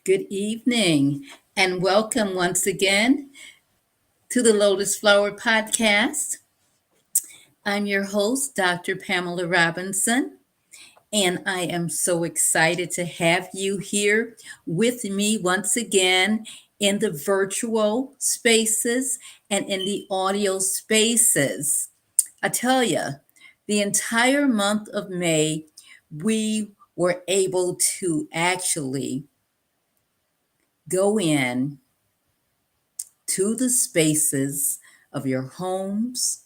Good evening, and welcome once again to the Lotus Flower Podcast. I'm your host, Dr. Pamela Robinson, and I am so excited to have you here with me once again in the virtual spaces and in the audio spaces. I tell you, the entire month of May, we were able to actually go in to the spaces of your homes,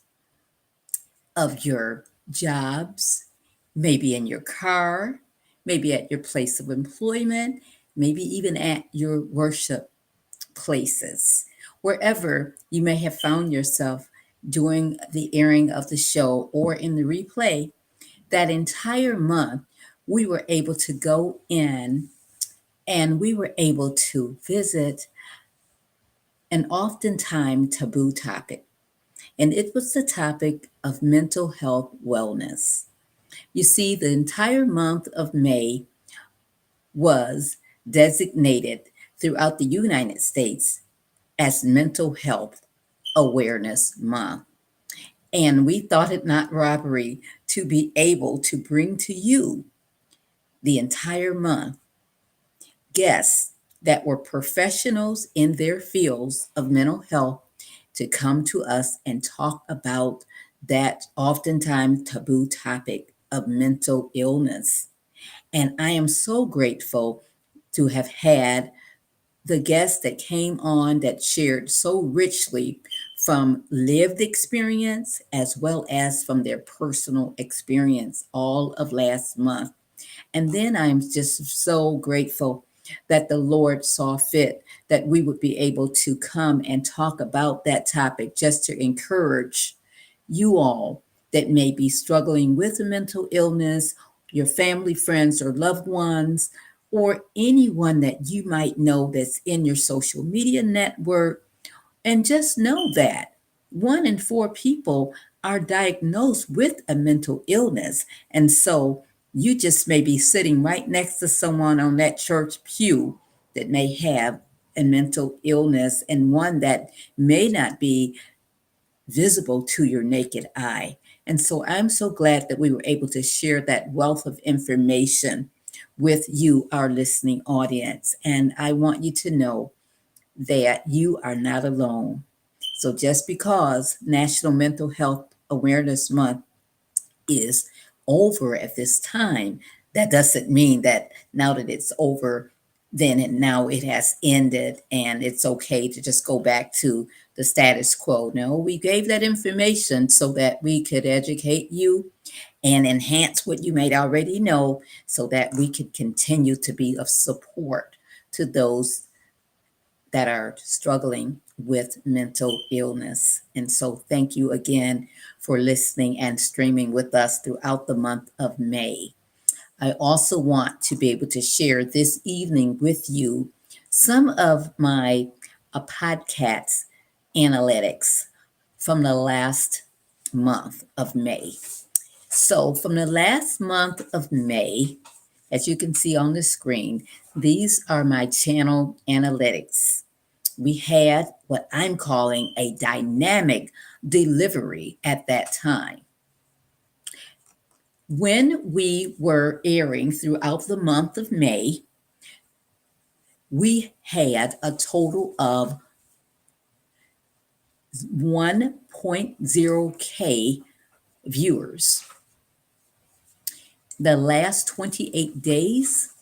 of your jobs, maybe in your car, maybe at your place of employment, maybe even at your worship places, wherever you may have found yourself during the airing of the show or in the replay. That entire month, we were able to go in and we were able to visit an oftentimes taboo topic. And it was the topic of mental health wellness. You see, the entire month of May was designated throughout the United States as Mental Health Awareness Month. And we thought it not robbery to be able to bring to you the entire month guests that were professionals in their fields of mental health to come to us and talk about that oftentimes taboo topic of mental illness. And I am so grateful to have had the guests that came on that shared so richly from lived experience as well as from their personal experience all of last month. And then I'm just so grateful that the Lord saw fit that we would be able to come and talk about that topic just to encourage you all that may be struggling with a mental illness, your family, friends, or loved ones, or anyone that you might know that's in your social media network. And just know that 1 in 4 people are diagnosed with a mental illness. And so you just may be sitting right next to someone on that church pew that may have a mental illness and one that may not be visible to your naked eye. And so I'm so glad that we were able to share that wealth of information with you, our listening audience. And I want you to know that you are not alone. So just because National Mental Health Awareness Month is over at this time, that doesn't mean that now that it's over, then now it has ended and it's okay to just go back to the status quo. No, we gave that information so that we could educate you and enhance what you may already know so that we could continue to be of support to those that are struggling with mental illness. And so thank you again for listening and streaming with us throughout the month of May. I also want to be able to share this evening with you some of my podcast analytics from the last month of May. So from the last month of May, as you can see on the screen, these are my channel analytics. We had what I'm calling a dynamic delivery at that time. When we were airing throughout the month of May, we had a total of 1.0K viewers. The last 28 days,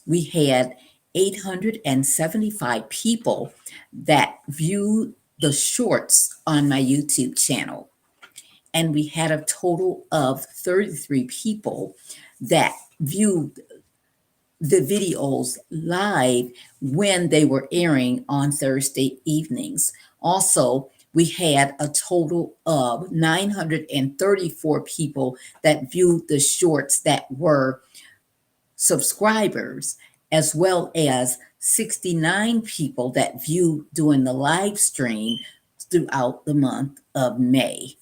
we had 875 people that viewed the shorts on my YouTube channel. And we had a total of 33 people that viewed the videos live when they were airing on Thursday evenings. Also, we had a total of 934 people that viewed the shorts that were subscribers, as well as 69 people that viewed during the live stream throughout the month of May.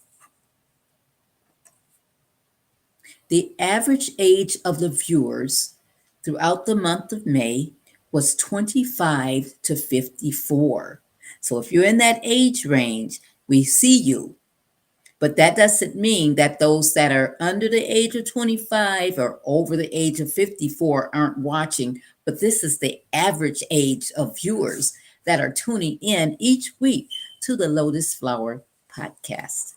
The average age of the viewers throughout the month of May was 25 to 54. So if you're in that age range, we see you. But that doesn't mean that those that are under the age of 25 or over the age of 54 aren't watching. But this is the average age of viewers that are tuning in each week to the Lotus Flower Podcast.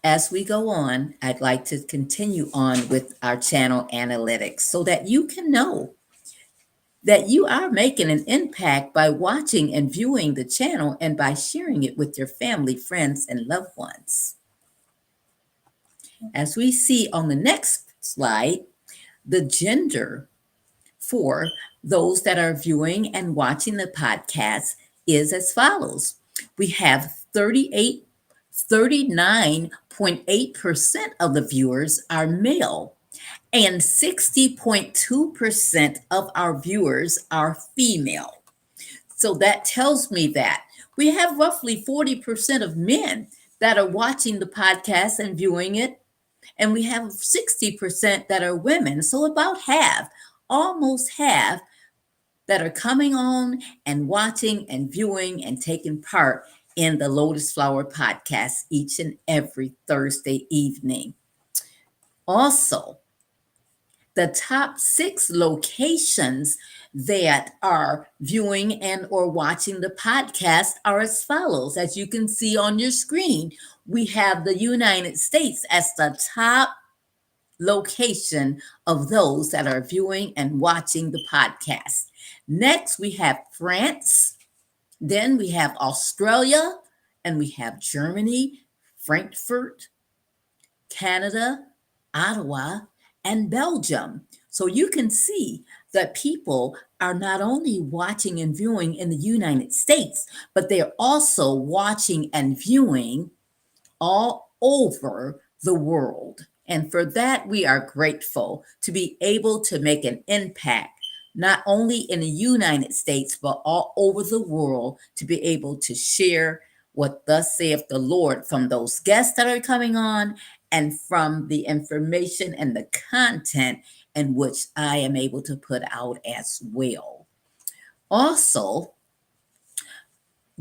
As we go on, I'd like to continue on with our channel analytics so that you can know that you are making an impact by watching and viewing the channel and by sharing it with your family, friends, and loved ones. As we see on the next slide, the gender for those that are viewing and watching the podcast is as follows. We have 39.8% of the viewers are male, and 60.2% of our viewers are female. So that tells me that we have roughly 40% of men that are watching the podcast and viewing it, and we have 60% that are women. So about half, almost half, that are coming on and watching and viewing and taking part in the Lotus Flower Podcast each and every Thursday evening. Also, the top 6 locations that are viewing and or watching the podcast are as follows. As you can see on your screen, we have the United States as the top location of those that are viewing and watching the podcast. Next, we have France. Then we have Australia, and we have Germany, Frankfurt, Canada, Ottawa, and Belgium. So you can see that people are not only watching and viewing in the United States, but they're also watching and viewing all over the world. And for that, we are grateful to be able to make an impact, not only in the United States, but all over the world, to be able to share what thus saith the Lord from those guests that are coming on and from the information and the content in which I am able to put out as well. Also,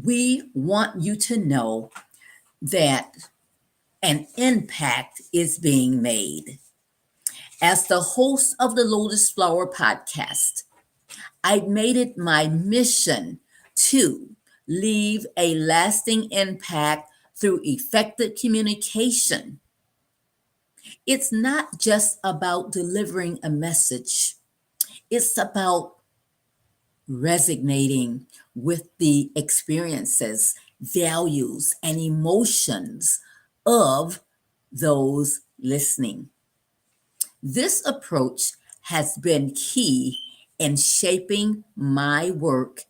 we want you to know that an impact is being made. As the host of the Lotus Flower Podcast, I made it my mission to leave a lasting impact through effective communication. It's not just about delivering a message. It's about resonating with the experiences, values, and emotions of those listening. This approach has been key in shaping my work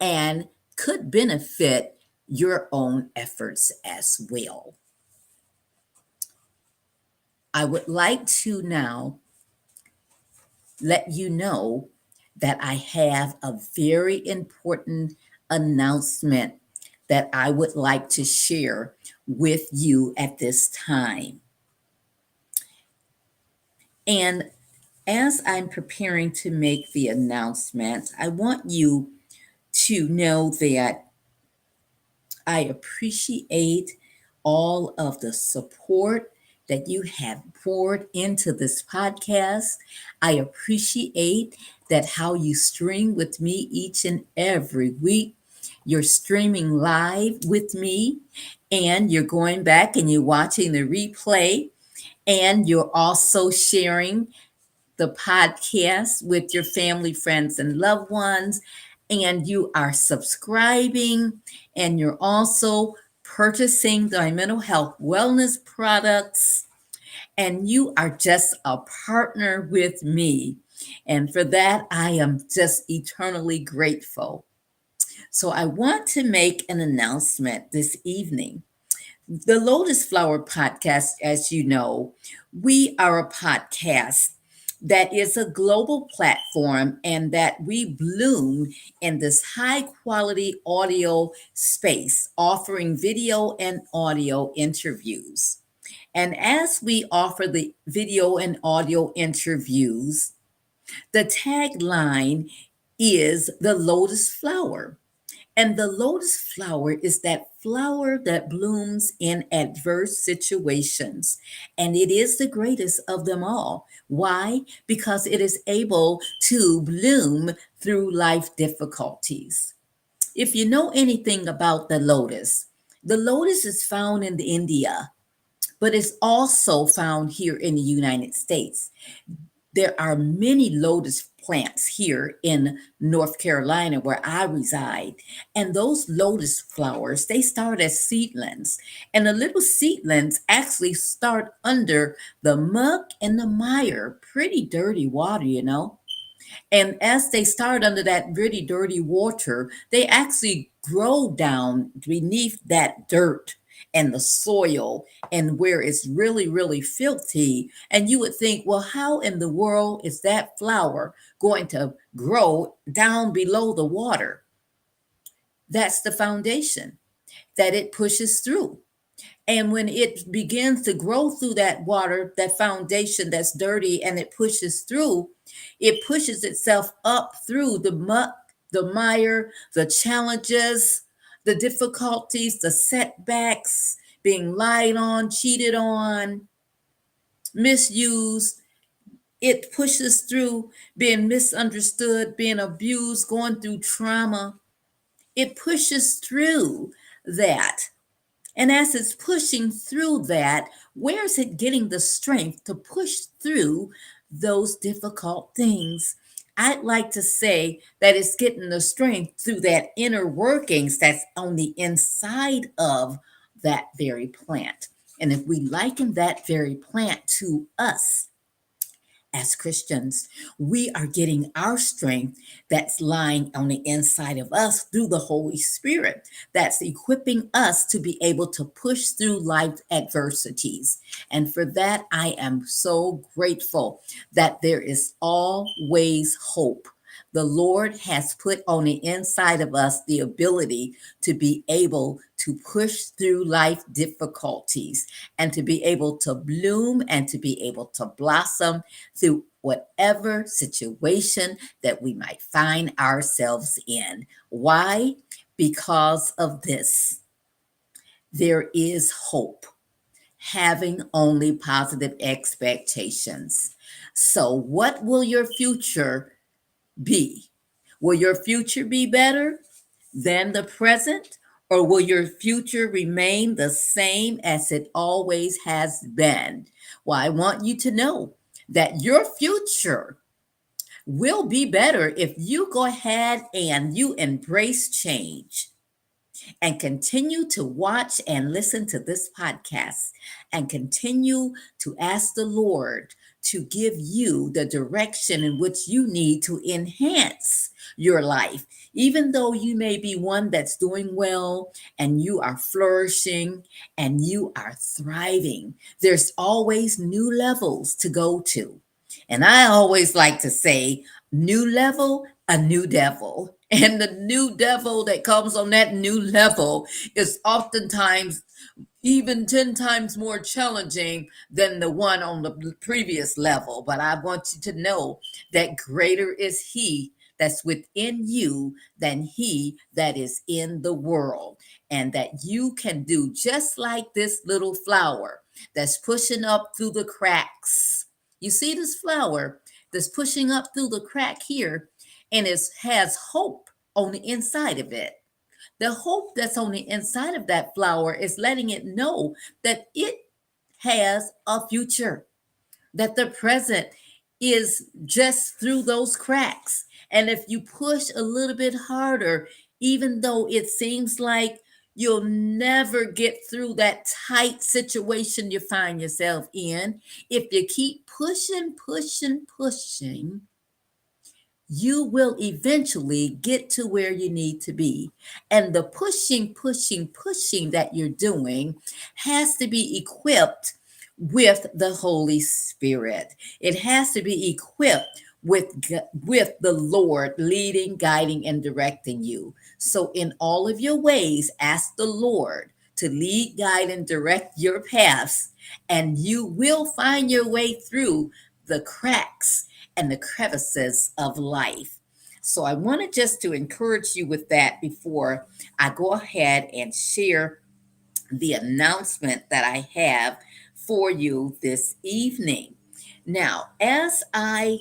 and could benefit your own efforts as well. I would like to now let you know that I have a very important announcement that I would like to share with you at this time. And as I'm preparing to make the announcement, I want you to know that I appreciate all of the support that you have poured into this podcast. I appreciate that how you stream with me each and every week. You're streaming live with me, and you're going back and you're watching the replay, and you're also sharing the podcast with your family, friends, and loved ones, and you are subscribing, and you're also purchasing the mental health wellness products, and you are just a partner with me And for that, I am just eternally grateful. So I want to make an announcement this evening. The Lotus Flower Podcast, as you know, we are a podcast that is a global platform and that we bloom in this high quality audio space, offering video and audio interviews. And as we offer the video and audio interviews, the tagline is the lotus flower. And the lotus flower is that flower that blooms in adverse situations. And it is the greatest of them all. Why? Because it is able to bloom through life difficulties. If you know anything about the lotus is found in India, but it's also found here in the United States. There are many lotus plants here in North Carolina where I reside. And those lotus flowers, they start as seedlings. And the little seedlings actually start under the muck and the mire, pretty dirty water, you know. And as they start under that really dirty water, they actually grow down beneath that dirt and the soil and where it's really, really filthy. And you would think, well, how in the world is that flower going to grow down below the water? That's the foundation that it pushes through. And when it begins to grow through that water, that foundation that's dirty, and it pushes itself up through the muck, the mire, the challenges, the difficulties, the setbacks, being lied on, cheated on, misused. It pushes through being misunderstood, being abused, going through trauma. It pushes through that. And as it's pushing through that, where is it getting the strength to push through those difficult things? I'd like to say that it's getting the strength through that inner workings that's on the inside of that very plant. And if we liken that very plant to us, as Christians, we are getting our strength that's lying on the inside of us through the Holy Spirit, that's equipping us to be able to push through life adversities. And for that, I am so grateful that there is always hope. The Lord has put on the inside of us the ability to be able to push through life difficulties and to be able to bloom and to be able to blossom through whatever situation that we might find ourselves in. Why? Because of this. There is hope. Having only positive expectations. So, what will your future be? Will your future be better than the present? Or will your future remain the same as it always has been? Well, I want you to know that your future will be better if you go ahead and you embrace change and continue to watch and listen to this podcast and continue to ask the Lord to give you the direction in which you need to enhance your life. Even though you may be one that's doing well and you are flourishing and you are thriving, there's always new levels to go to. And I always like to say, new level, a new devil. And the new devil that comes on that new level is oftentimes even 10 times more challenging than the one on the previous level. But I want you to know that greater is he that's within you than he that is in the world. And that you can do just like this little flower that's pushing up through the cracks. You see this flower that's pushing up through the crack here, and it has hope on the inside of it. The hope that's on the inside of that flower is letting it know that it has a future, that the present is just through those cracks. And if you push a little bit harder, even though it seems like you'll never get through that tight situation you find yourself in, if you keep pushing, pushing, pushing, you will eventually get to where you need to be. And the pushing that you're doing has to be equipped with the Holy Spirit. It has to be equipped with the Lord leading, guiding, and directing you. So in all of your ways, ask the Lord to lead, guide, and direct your paths, and you will find your way through the cracks and the crevices of life. So I wanted just to encourage you with that before I go ahead and share the announcement that I have for you this evening. Now, as I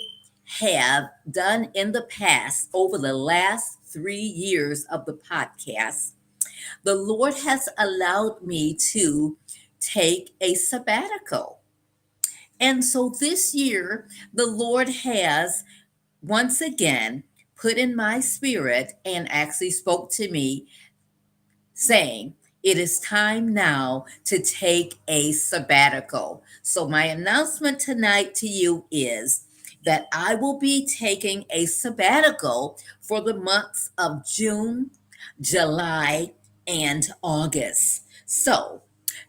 have done in the past over the last 3 years of the podcast, the Lord has allowed me to take a sabbatical. And so this year, the Lord has once again put in my spirit and actually spoke to me saying, it is time now to take a sabbatical. So, my announcement tonight to you is that I will be taking a sabbatical for the months of June, July, and August. So,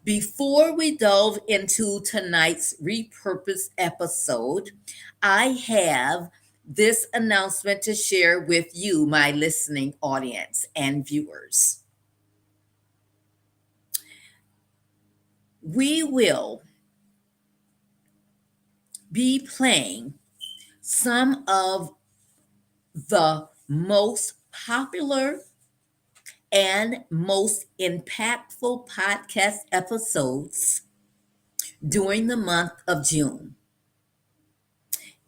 before we delve into tonight's repurposed episode, I have this announcement to share with you, my listening audience and viewers. We will be playing some of the most popular and most impactful podcast episodes during the month of June.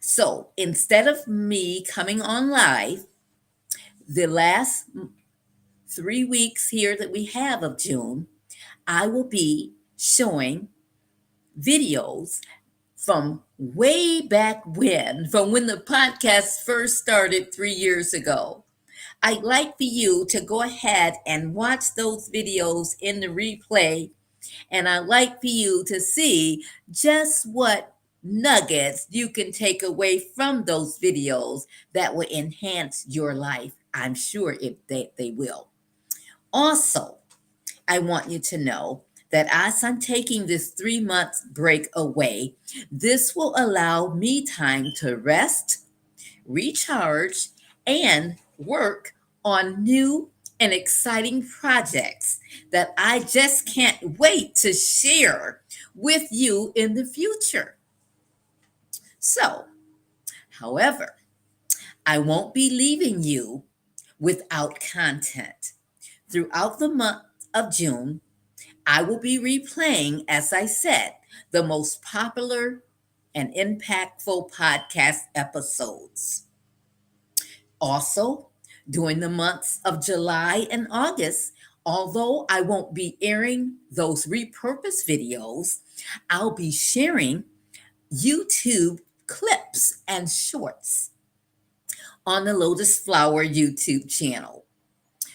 So instead of me coming on live, the last 3 weeks here that we have of June, I will be showing videos from way back when, from when the podcast first started 3 years ago. I'd like for you to go ahead and watch those videos in the replay, and I'd like for you to see just what nuggets you can take away from those videos that will enhance your life. I'm sure they will. Also, I want you to know that as I'm taking this 3 months break away, this will allow me time to rest, recharge, and work on new and exciting projects that I just can't wait to share with you in the future. So, however, I won't be leaving you without content. Throughout the month of June, I will be replaying, as I said, the most popular and impactful podcast episodes. Also, during the months of July and August, although I won't be airing those repurposed videos, I'll be sharing YouTube clips and shorts on the Lotus Flower YouTube channel.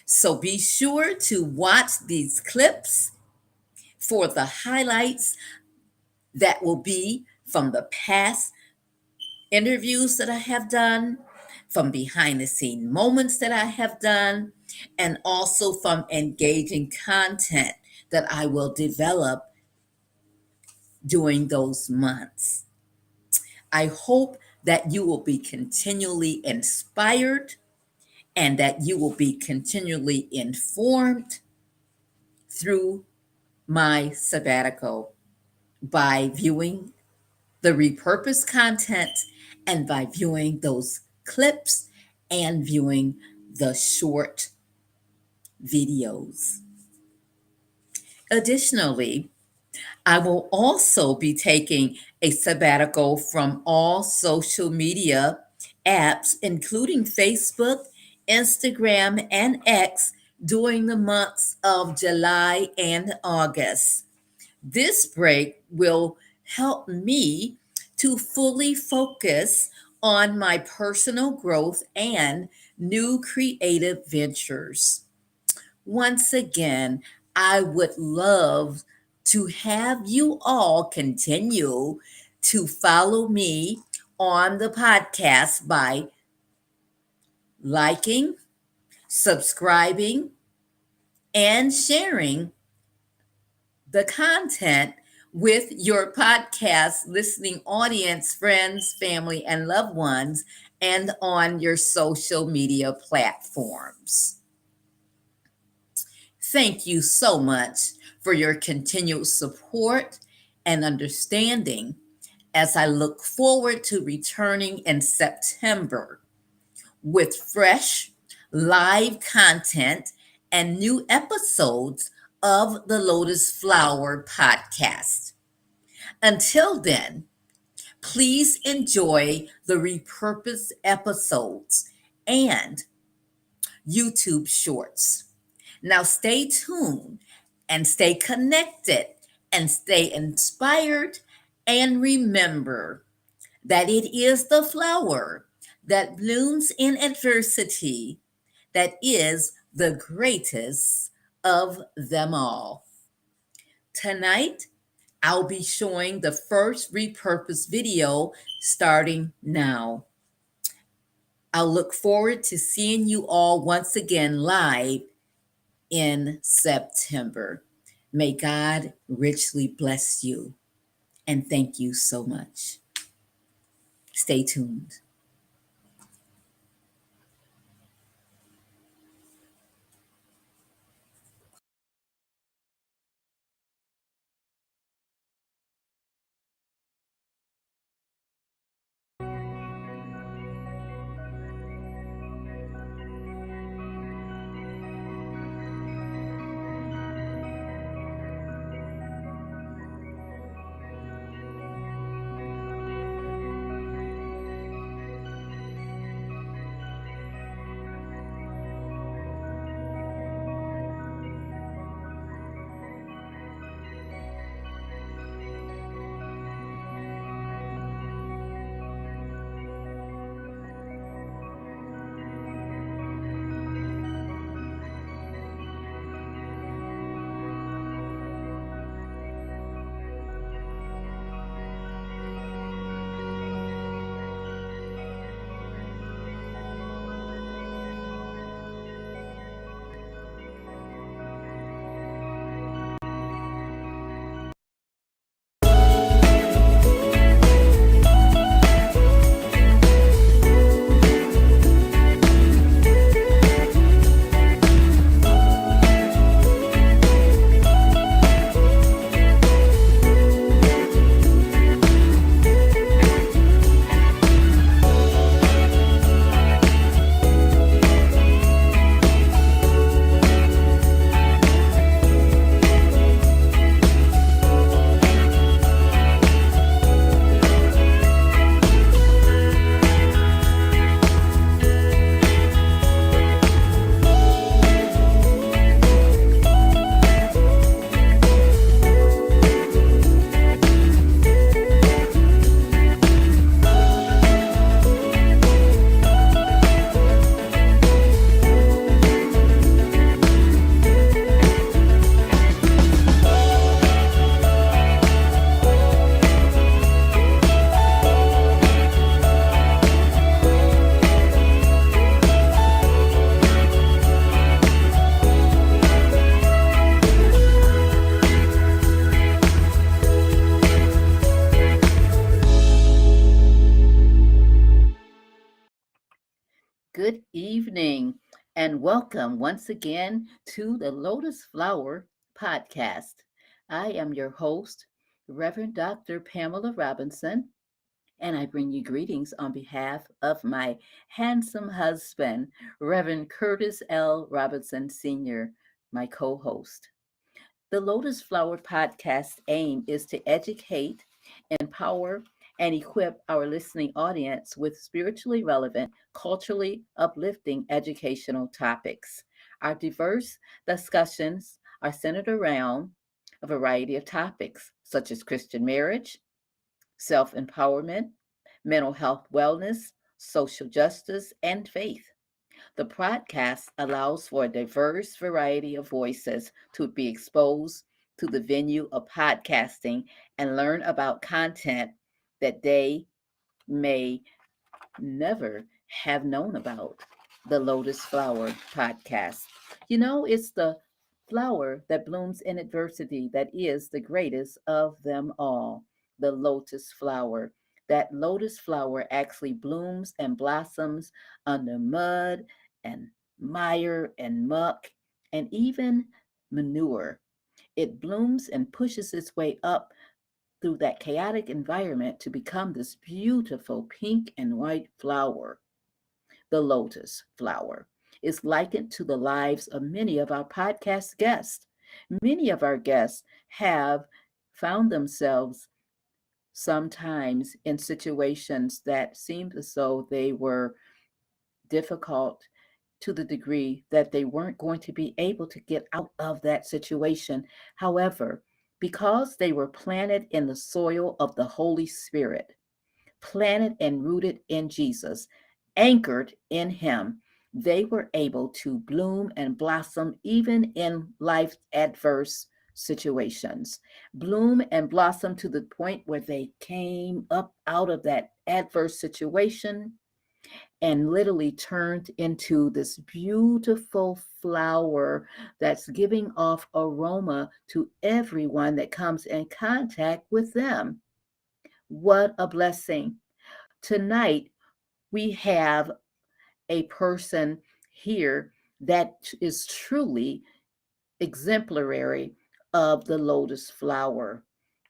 So be sure to watch these clips for the highlights that will be from the past interviews that I have done, from behind the scene moments that I have done, and also from engaging content that I will develop during those months. I hope that you will be continually inspired and that you will be continually informed through my sabbatical by viewing the repurposed content and by viewing those clips and viewing the short videos. Additionally, I will also be taking a sabbatical from all social media apps, including Facebook, Instagram, and X during the months of July and August. This break will help me to fully focus on my personal growth and new creative ventures. Once again, I would love to have you all continue to follow me on the podcast by liking, subscribing, and sharing the content with your podcast listening audience, friends, family, and loved ones, and on your social media platforms. Thank you so much for your continued support and understanding as I look forward to returning in September with fresh live content and new episodes of the Lotus Flower Podcast. Until then, please enjoy the repurposed episodes and YouTube shorts. Now, stay tuned and stay connected and stay inspired. And remember that it is the flower that blooms in adversity that is the greatest of them all. Tonight, I'll be showing the first repurposed video starting now. I'll look forward to seeing you all once again live in September. May God richly bless you. And thank you so much. Stay tuned. Good evening and welcome once again to the Lotus Flower Podcast. I am your host, Reverend Dr. Pamela Robinson, and I bring you greetings on behalf of my handsome husband, Reverend Curtis L. Robinson Sr., my co host. The Lotus Flower Podcast aim is to educate, empower, and equip our listening audience with spiritually relevant, culturally uplifting educational topics. Our diverse discussions are centered around a variety of topics, such as Christian marriage, self empowerment, mental health wellness, social justice, and faith. The podcast allows for a diverse variety of voices to be exposed to the venue of podcasting and learn about content that they may never have known about. the Lotus Flower Podcast. It's the flower that blooms in adversity that is the greatest of them all, the lotus flower. That lotus flower actually blooms and blossoms under mud and mire and muck and even manure. It blooms and pushes its way up through that chaotic environment to become this beautiful pink and white flower. The lotus flower is likened to the lives of many of our podcast guests. Many of our guests have found themselves sometimes in situations that seemed as though they were difficult to the degree that they weren't going to be able to get out of that situation. However, because they were planted in the soil of the Holy Spirit, planted and rooted in Jesus, anchored in Him, they were able to bloom and blossom even in life's adverse situations. Bloom and blossom to the point where they came up out of that adverse situation and literally turned into this beautiful flower that's giving off aroma to everyone that comes in contact with them. What a blessing. Tonight, we have a person here that is truly exemplary of the lotus flower.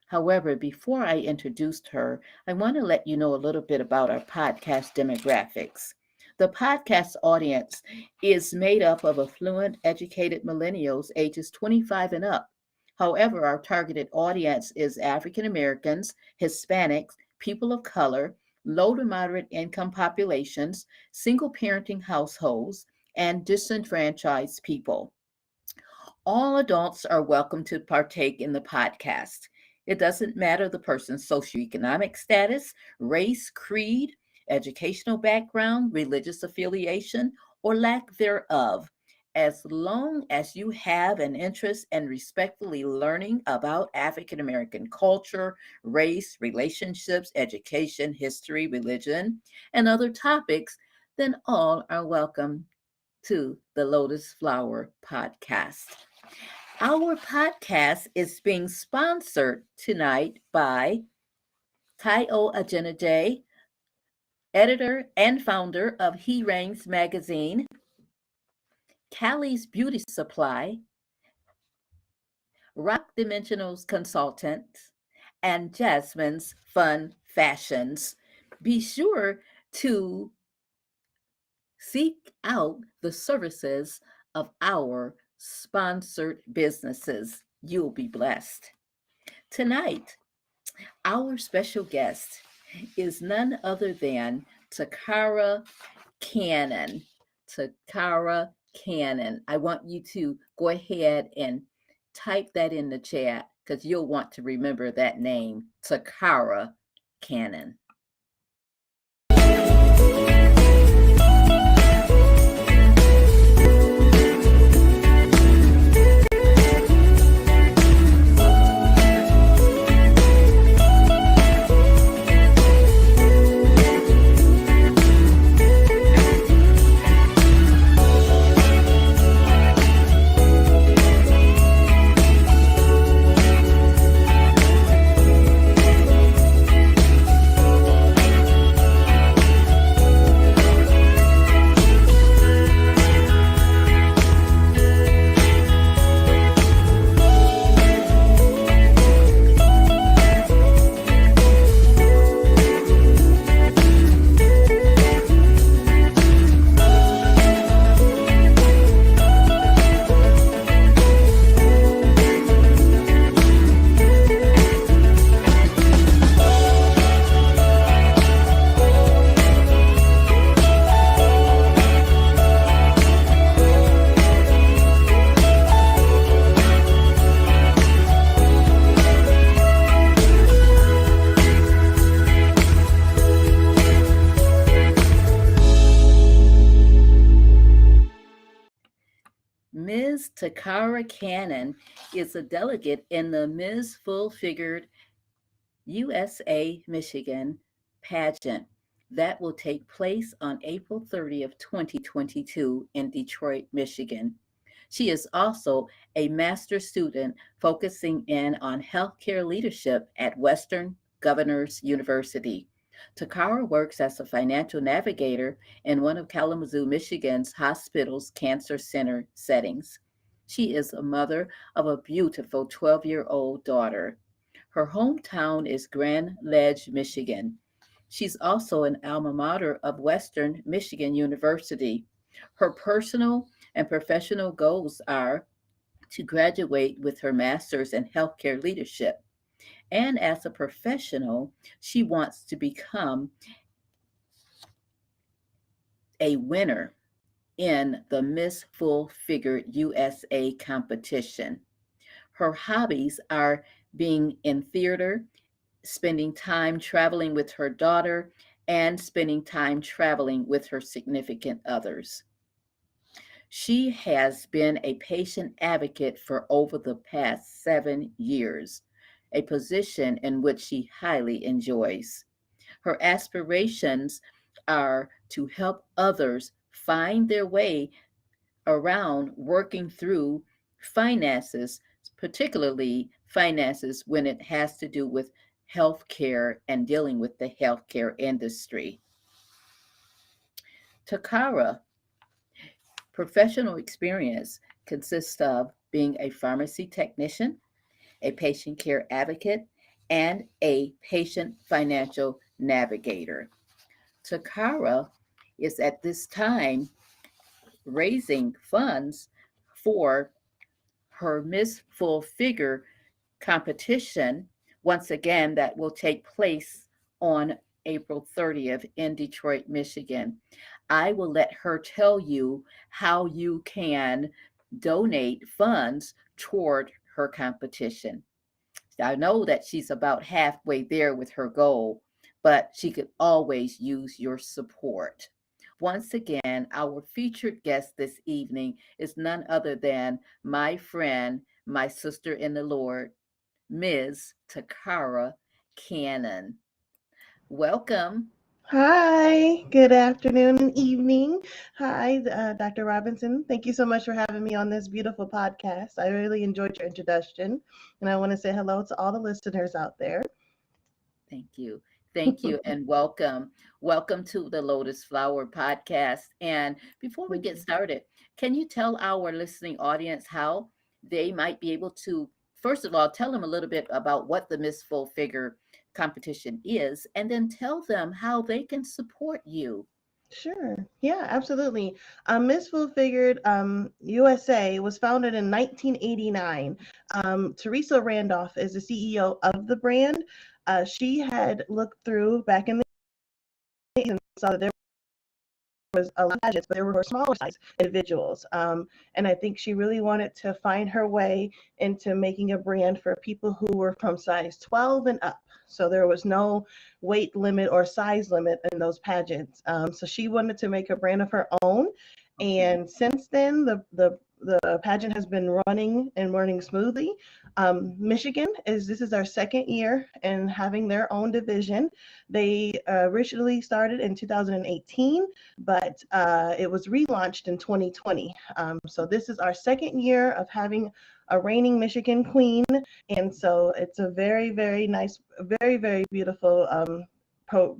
However, before I introduced her, I want to let you know a little bit about our podcast demographics. The podcast audience is made up of affluent, educated millennials ages 25 and up. However, our targeted audience is African Americans, Hispanics, people of color, low to moderate income populations, single parenting households, and disenfranchised people. All adults are welcome to partake in the podcast. It doesn't matter the person's socioeconomic status, race, creed, educational background, religious affiliation, or lack thereof. As long as you have an interest in respectfully learning about African American culture, race, relationships, education, history, religion, and other topics, then all are welcome to the Lotus Flower Podcast. Our podcast is being sponsored tonight by Tayo Ajenade, editor and founder of He Reigns magazine, Callie's Beauty Supply, Rock Dimensionals Consultants, and Jasmine's Fun Fashions. Be sure to seek out the services of our sponsored businesses. You'll be blessed. Tonight, our special guest is none other than Takara Cannon. Takara Cannon. I want you to go ahead and type that in the chat because you'll want to remember that name, Takara Cannon. Ms. Takara Cannon is a delegate in the Ms. Full Figured USA Michigan pageant. That will take place on April 30th, 2022 in Detroit, Michigan. She is also a master's student focusing in on healthcare leadership at Western Governors University. Takara works as a financial navigator in one of Kalamazoo, Michigan's hospital's cancer center settings. She is a mother of a beautiful 12-year-old daughter. Her hometown is Grand Ledge, Michigan. She's also an alma mater of Western Michigan University. Her personal and professional goals are to graduate with her master's in healthcare leadership. And as a professional, she wants to become a winner in the Miss Full Figure USA competition. Her hobbies are being in theater, spending time traveling with her daughter, and spending time traveling with her significant others. She has been a patient advocate for over the past 7 years, a position in which she highly enjoys. Her aspirations are to help others find their way around working through finances, particularly finances when it has to do with healthcare and dealing with the healthcare industry. Takara professional experience consists of being a pharmacy technician, a patient care advocate, and a patient financial navigator. Takara is at this time raising funds for her Miss Full Figure competition. Once again, that will take place on April 30th in Detroit, Michigan. I will let her tell you how you can donate funds toward her competition. I know that she's about halfway there with her goal, but she could always use your support. Once again, our featured guest this evening is none other than my friend, my sister in the Lord, Ms. Takara Cannon. Welcome. Hi, good afternoon and evening. Hi, Dr. Robinson. Thank you so much for having me on this beautiful podcast. I really enjoyed your introduction, and I want to say hello to all the listeners out there. Thank you. Thank you and welcome. Welcome to the Lotus Flower Podcast. And before we Thank get you. started, can you tell our listening audience how they might be able to, first of all, tell them a little bit about what the Miss Full Figure competition is, and then tell them how they can support you? Sure. Yeah, absolutely. Miss Full Figured USA was founded in 1989. Teresa Randolph is the CEO of the brand. She had looked through back in the days and saw that there was a lot of pageants, but there were smaller size individuals. And I think she really wanted to find her way into making a brand for people who were from size 12 and up. So there was no weight limit or size limit in those pageants. So she wanted to make a brand of her own. Okay. And since then, the pageant has been running smoothly. Michigan is this is our second year in having their own division. They originally started in 2018, but it was relaunched in 2020. So this is our second year of having a reigning Michigan queen, and so it's a very, very nice, very beautiful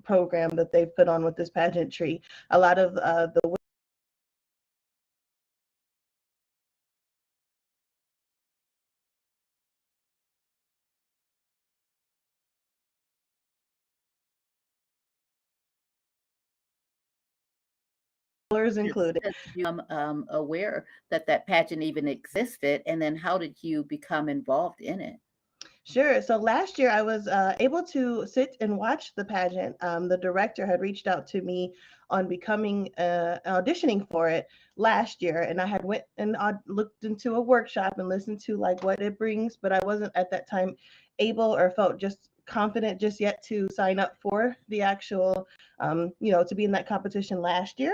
program that they've put on with this pageantry. A lot of the colors Yes. included. Did you aware that that pageant even existed, and then how did you become involved in it? Sure. So last year I was able to sit and watch the pageant. The director had reached out to me on becoming auditioning for it last year, and I had went and looked into a workshop and listened to like what it brings, but I wasn't at that time able or felt just confident just yet to sign up for the actual, to be in that competition last year.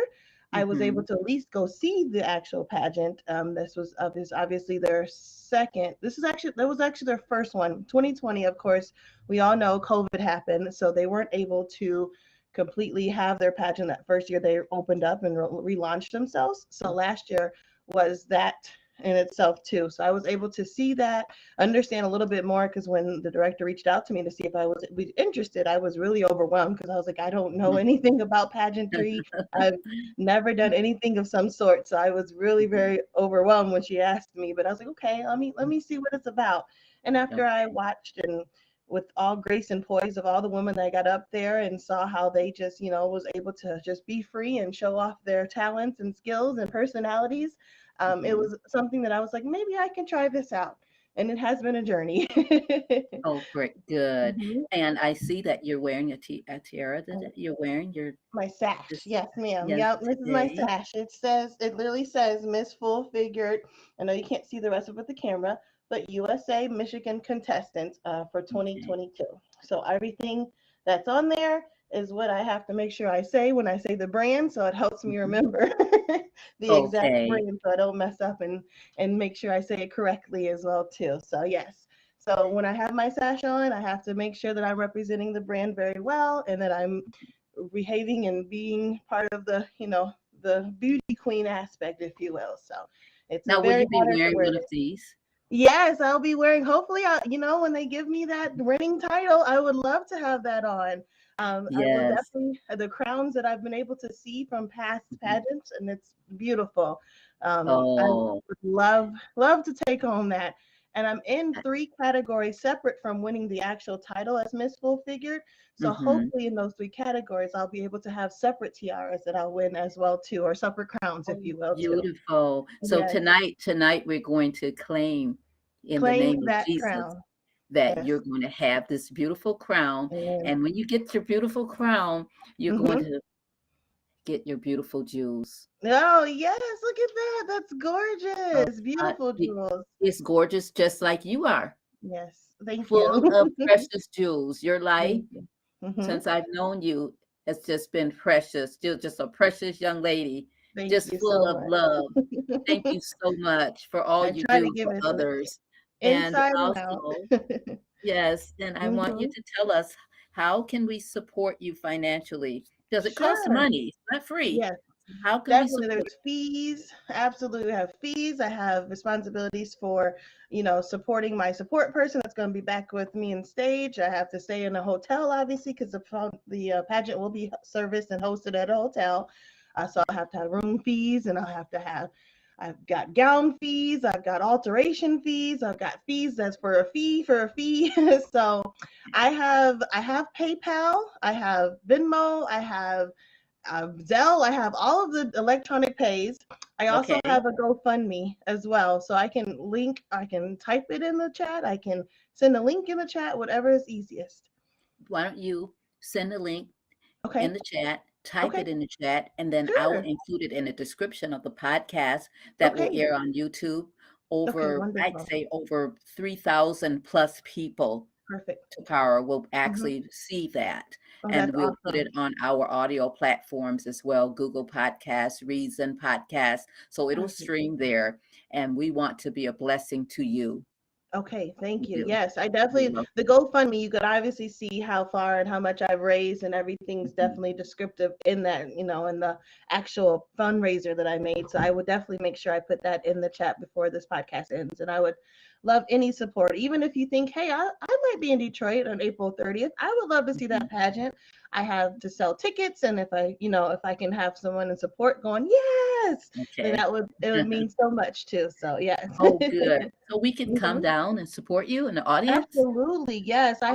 I was able Hmm. to at least go see the actual pageant. This was obviously their second. That was actually their first one. 2020, of course, we all know COVID happened, so they weren't able to completely have their pageant that first year they opened up and relaunched themselves. So last year was that in itself too. So I was able to see that, understand a little bit more, because when the director reached out to me to see if I was interested, I was really overwhelmed because I was like, I don't know anything about pageantry. I've never done anything of some sort. So I was really very overwhelmed when she asked me, but I was like, okay, let me see what it's about. And after I watched and with all grace and poise of all the women that got up there and saw how they just, was able to just be free and show off their talents and skills and personalities. It was something that I was like, maybe I can try this out. And it has been a journey. Oh, great, good. Mhm. And I see that you're wearing a tiara. That you're wearing your My sash. this. Yes, ma'am. Yes, Yep, this is my today. sash. It literally says Miss Full Figured. I know you can't see the rest of it with the camera, but USA Michigan contestant for Okay. 2022. So everything that's on there is what I have to make sure I say when I say the brand. So it helps me Mhm. remember the exact Okay. brand so I don't mess up and make sure I say it correctly as well too. So yes. So when I have my sash on, I have to make sure that I'm representing the brand very well and that I'm behaving and being part of the beauty queen aspect, if you will. So it's a Now, will very you be honor to wearing wear one of this. these? Yes, I'll be wearing. Hopefully, when they give me that winning title, I would love to have that on. I will Yes. definitely the crowns that I've been able to see from past Mhm. pageants, and it's beautiful. I Oh, would love to take home that. And I'm in 3 categories separate from winning the actual title as Miss Full Figured. So mm-hmm. hopefully, in those 3 categories, I'll be able to have separate tiaras that I'll win as well too, or separate crowns, if Oh, you will too. beautiful. So Yes, tonight we're going to claim in the claim name of that Jesus crown. that Yes. you're going to have this beautiful crown. Amen. And when you get your beautiful crown, you're going Mm-hmm. to get your beautiful jewels. Oh, yes. Look at that. That's Uh, gorgeous. Beautiful jewels. it's gorgeous, just like you are, Yes. Thank full you. of precious jewels. Your life, Thank you. Mm-hmm. since I've known you, has just been precious. Still just a precious young lady, Thank just you full so of love. Thank much. you so much for all I you try to do give for it others. And inside and out. also, yes, and I want you Mm-hmm. to tell us, how can we support you financially? Because it costs Sure. money, it's not free. Yes. How can we Definitely, support there's fees. Absolutely, I have fees. I have responsibilities for, supporting my support person that's going to be back with me in stage. I have to stay in a hotel, obviously, because the pageant will be serviced and hosted at a hotel. So I'll have to have room fees, and I've got gown fees. I've got alteration fees. I've got fees that's for a fee for a fee. So I have PayPal. I have Venmo. I have Zelle. I have all of the electronic pays. I you? also Okay. have a GoFundMe as well. So I can type it in the chat. I can send a link in the chat, whatever is easiest. Why don't you send a link in Okay. the chat, type Okay. it in the chat, and then I will Sure. include it in the description of the podcast that will Okay. air on YouTube. Okay. I'd Wonderful. say over 3,000 plus people Perfect. Takara will Hmm. actually see that. Oh, And that's we'll put awesome. it on our audio platforms as well, Google Podcasts, Reason Podcast. So it'll Perfect. stream there. And we want to be a blessing to you. Okay, thank We you. do. Yes, I We definitely love the GoFundMe, you could obviously see how far and how much I've raised, and everything's you. definitely descriptive in that, in the actual fundraiser that I made. So I would definitely make sure I put that in the chat before this podcast ends. And I would love any support, even if you think, hey, I might be in Detroit on April 30th. I would love to see Mhm. that pageant. I have to sell tickets, and if I can have someone in support going, yes, then Okay. it would mean so much too. So yes. Oh, good. So we can come Mhm. down and support you in the audience? Absolutely. Yes. Oh,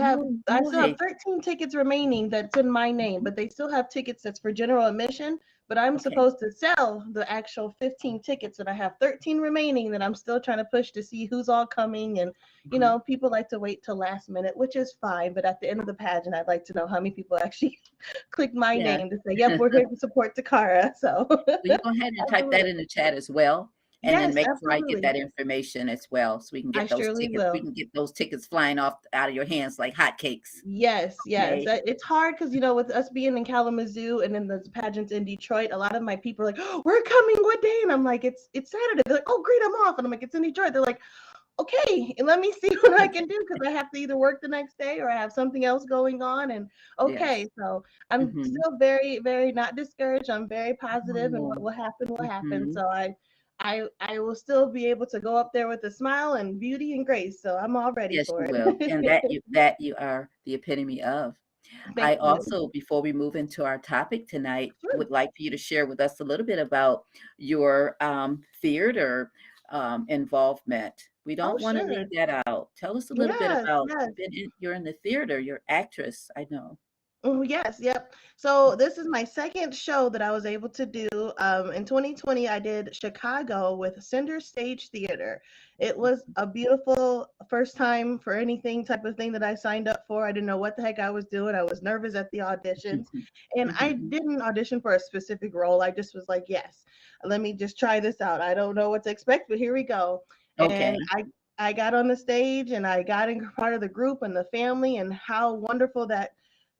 I still have boy. 13 tickets remaining that's in my name, Mhm. but they still have tickets that's for general admission. But I'm Okay. supposed to sell the actual 15 tickets, and I have 13 remaining that I'm still trying to push to see who's all coming. And Mhm. people like to wait till last minute, which is fine. But at the end of the pageant, I'd like to know how many people actually click my Yeah. name to say, "Yep, we're here to support Takara." So Will you go ahead and type that absolutely. in the chat as well? And then Yes, make sure I get absolutely. that information as well, so we can I get those surely tickets. We will. can get those tickets flying off out of your hands like hotcakes. Yes, yes. Okay. It's hard because with us being in Kalamazoo and then the pageants in Detroit, a lot of my people are like, oh, "We're coming. What day?" And I'm like, "It's Saturday." They're like, "Oh, great, I'm off." And I'm like, "It's in Detroit." They're like, okay, let me see what I can do because I have to either work the next day or I have something else going on. And okay, Yes. so I'm Mm-hmm. still very, very not discouraged. I'm very positive, and what Oh, will happen will happen. mm-hmm. So I will still be able to go up there with a smile and beauty and grace. So I'm all ready Yes, for you will. And it. that you are the epitome of. Thank I you. also, before we move into our topic tonight, Sure. would like for you to share with us a little bit about your theater involvement. We Oh, don't want to sure. leave that out. Tell us a little bit Yes, about yes. you're in the theater, you're actress, I know. Oh, yes, yep. So this is my second show that I was able to do. In 2020, I did Chicago with Cinder Stage Theater. It was a beautiful first time for anything type of thing that I signed up for. I didn't know what the heck I was doing. I was nervous at the auditions, and I Mhm. didn't audition for a specific role. I just was like, yes, let me just try this out. I don't know what to expect, but here we go. And Okay. I got on the stage and I got in part of the group and the family, and how wonderful that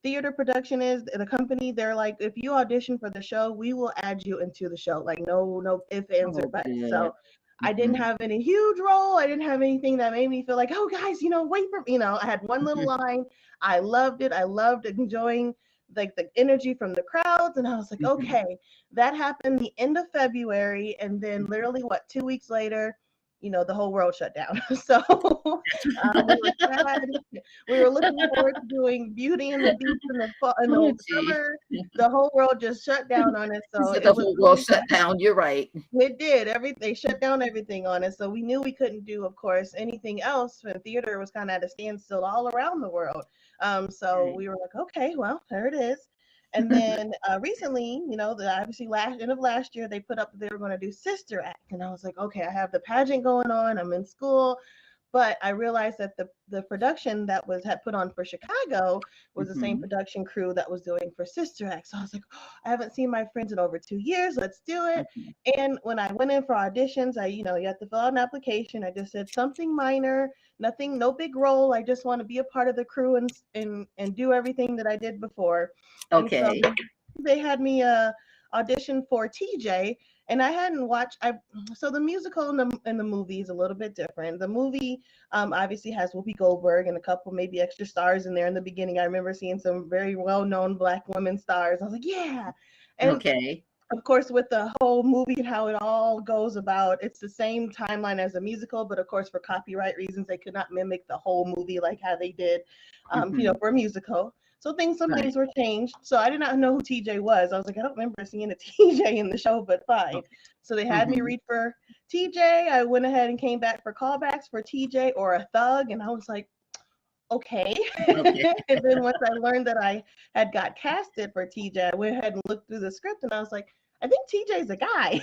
theater production is. The company, they're like, if you audition for the show, we will add you into the show, like no ifs, ands, or Oh, buts. good. So I didn't Hmm. have any huge role. I didn't have anything that made me feel like, oh guys, wait for me. I had one little line. I loved it. I loved enjoying like the energy from the crowds, and I was like, Hmm. okay. That happened the end of February, and then literally what, 2 weeks later, the whole world shut down. So we were sad. We were looking forward to doing Beauty and the Beast in the fall, in Oh, the gee. summer. The whole world just shut down on us. You So said it the was whole world really shut down. You're right. it did. They shut down everything on us. So we knew we couldn't do, of course, anything else. And theater was kind of at a standstill all around the world. So Right. we were like, okay, well, there it is. And then recently, obviously last end of last year, they put up that they were going to do Sister Act, and I was like, okay, I have the pageant going on. I'm in school, but I realized that the production that was had put on for Chicago was the same Hmm. production crew that was doing for Sister Act. So I was like, oh, I haven't seen my friends in over 2 years. Let's do it. Hmm. And when I went in for auditions, you have to fill out an application. I just said something minor, nothing, no big role. I just want to be a part of the crew and do everything that I did before. And so Okay. they had me audition for TJ, and I hadn't watched. I So the musical and the movie is a little bit different. The movie obviously has Whoopi Goldberg and a couple maybe extra stars in there in the beginning. I remember seeing some very well known Black women stars. I was like, yeah. And Okay. of course, with the whole movie and how it all goes about, it's the same timeline as a musical, but of course, for copyright reasons, they could not mimic the whole movie like how they did, Hmm. for a musical. So some Right. things were changed. So I did not know who TJ was. I was like, I don't remember seeing a TJ in the show, but fine. Okay. So they had me Hmm. read for TJ. I went ahead and came back for callbacks for TJ or a thug, and I was like, okay. Okay. And then once I learned that I had got casted for TJ, I went ahead and looked through the script, and I was like, I think TJ's a guy,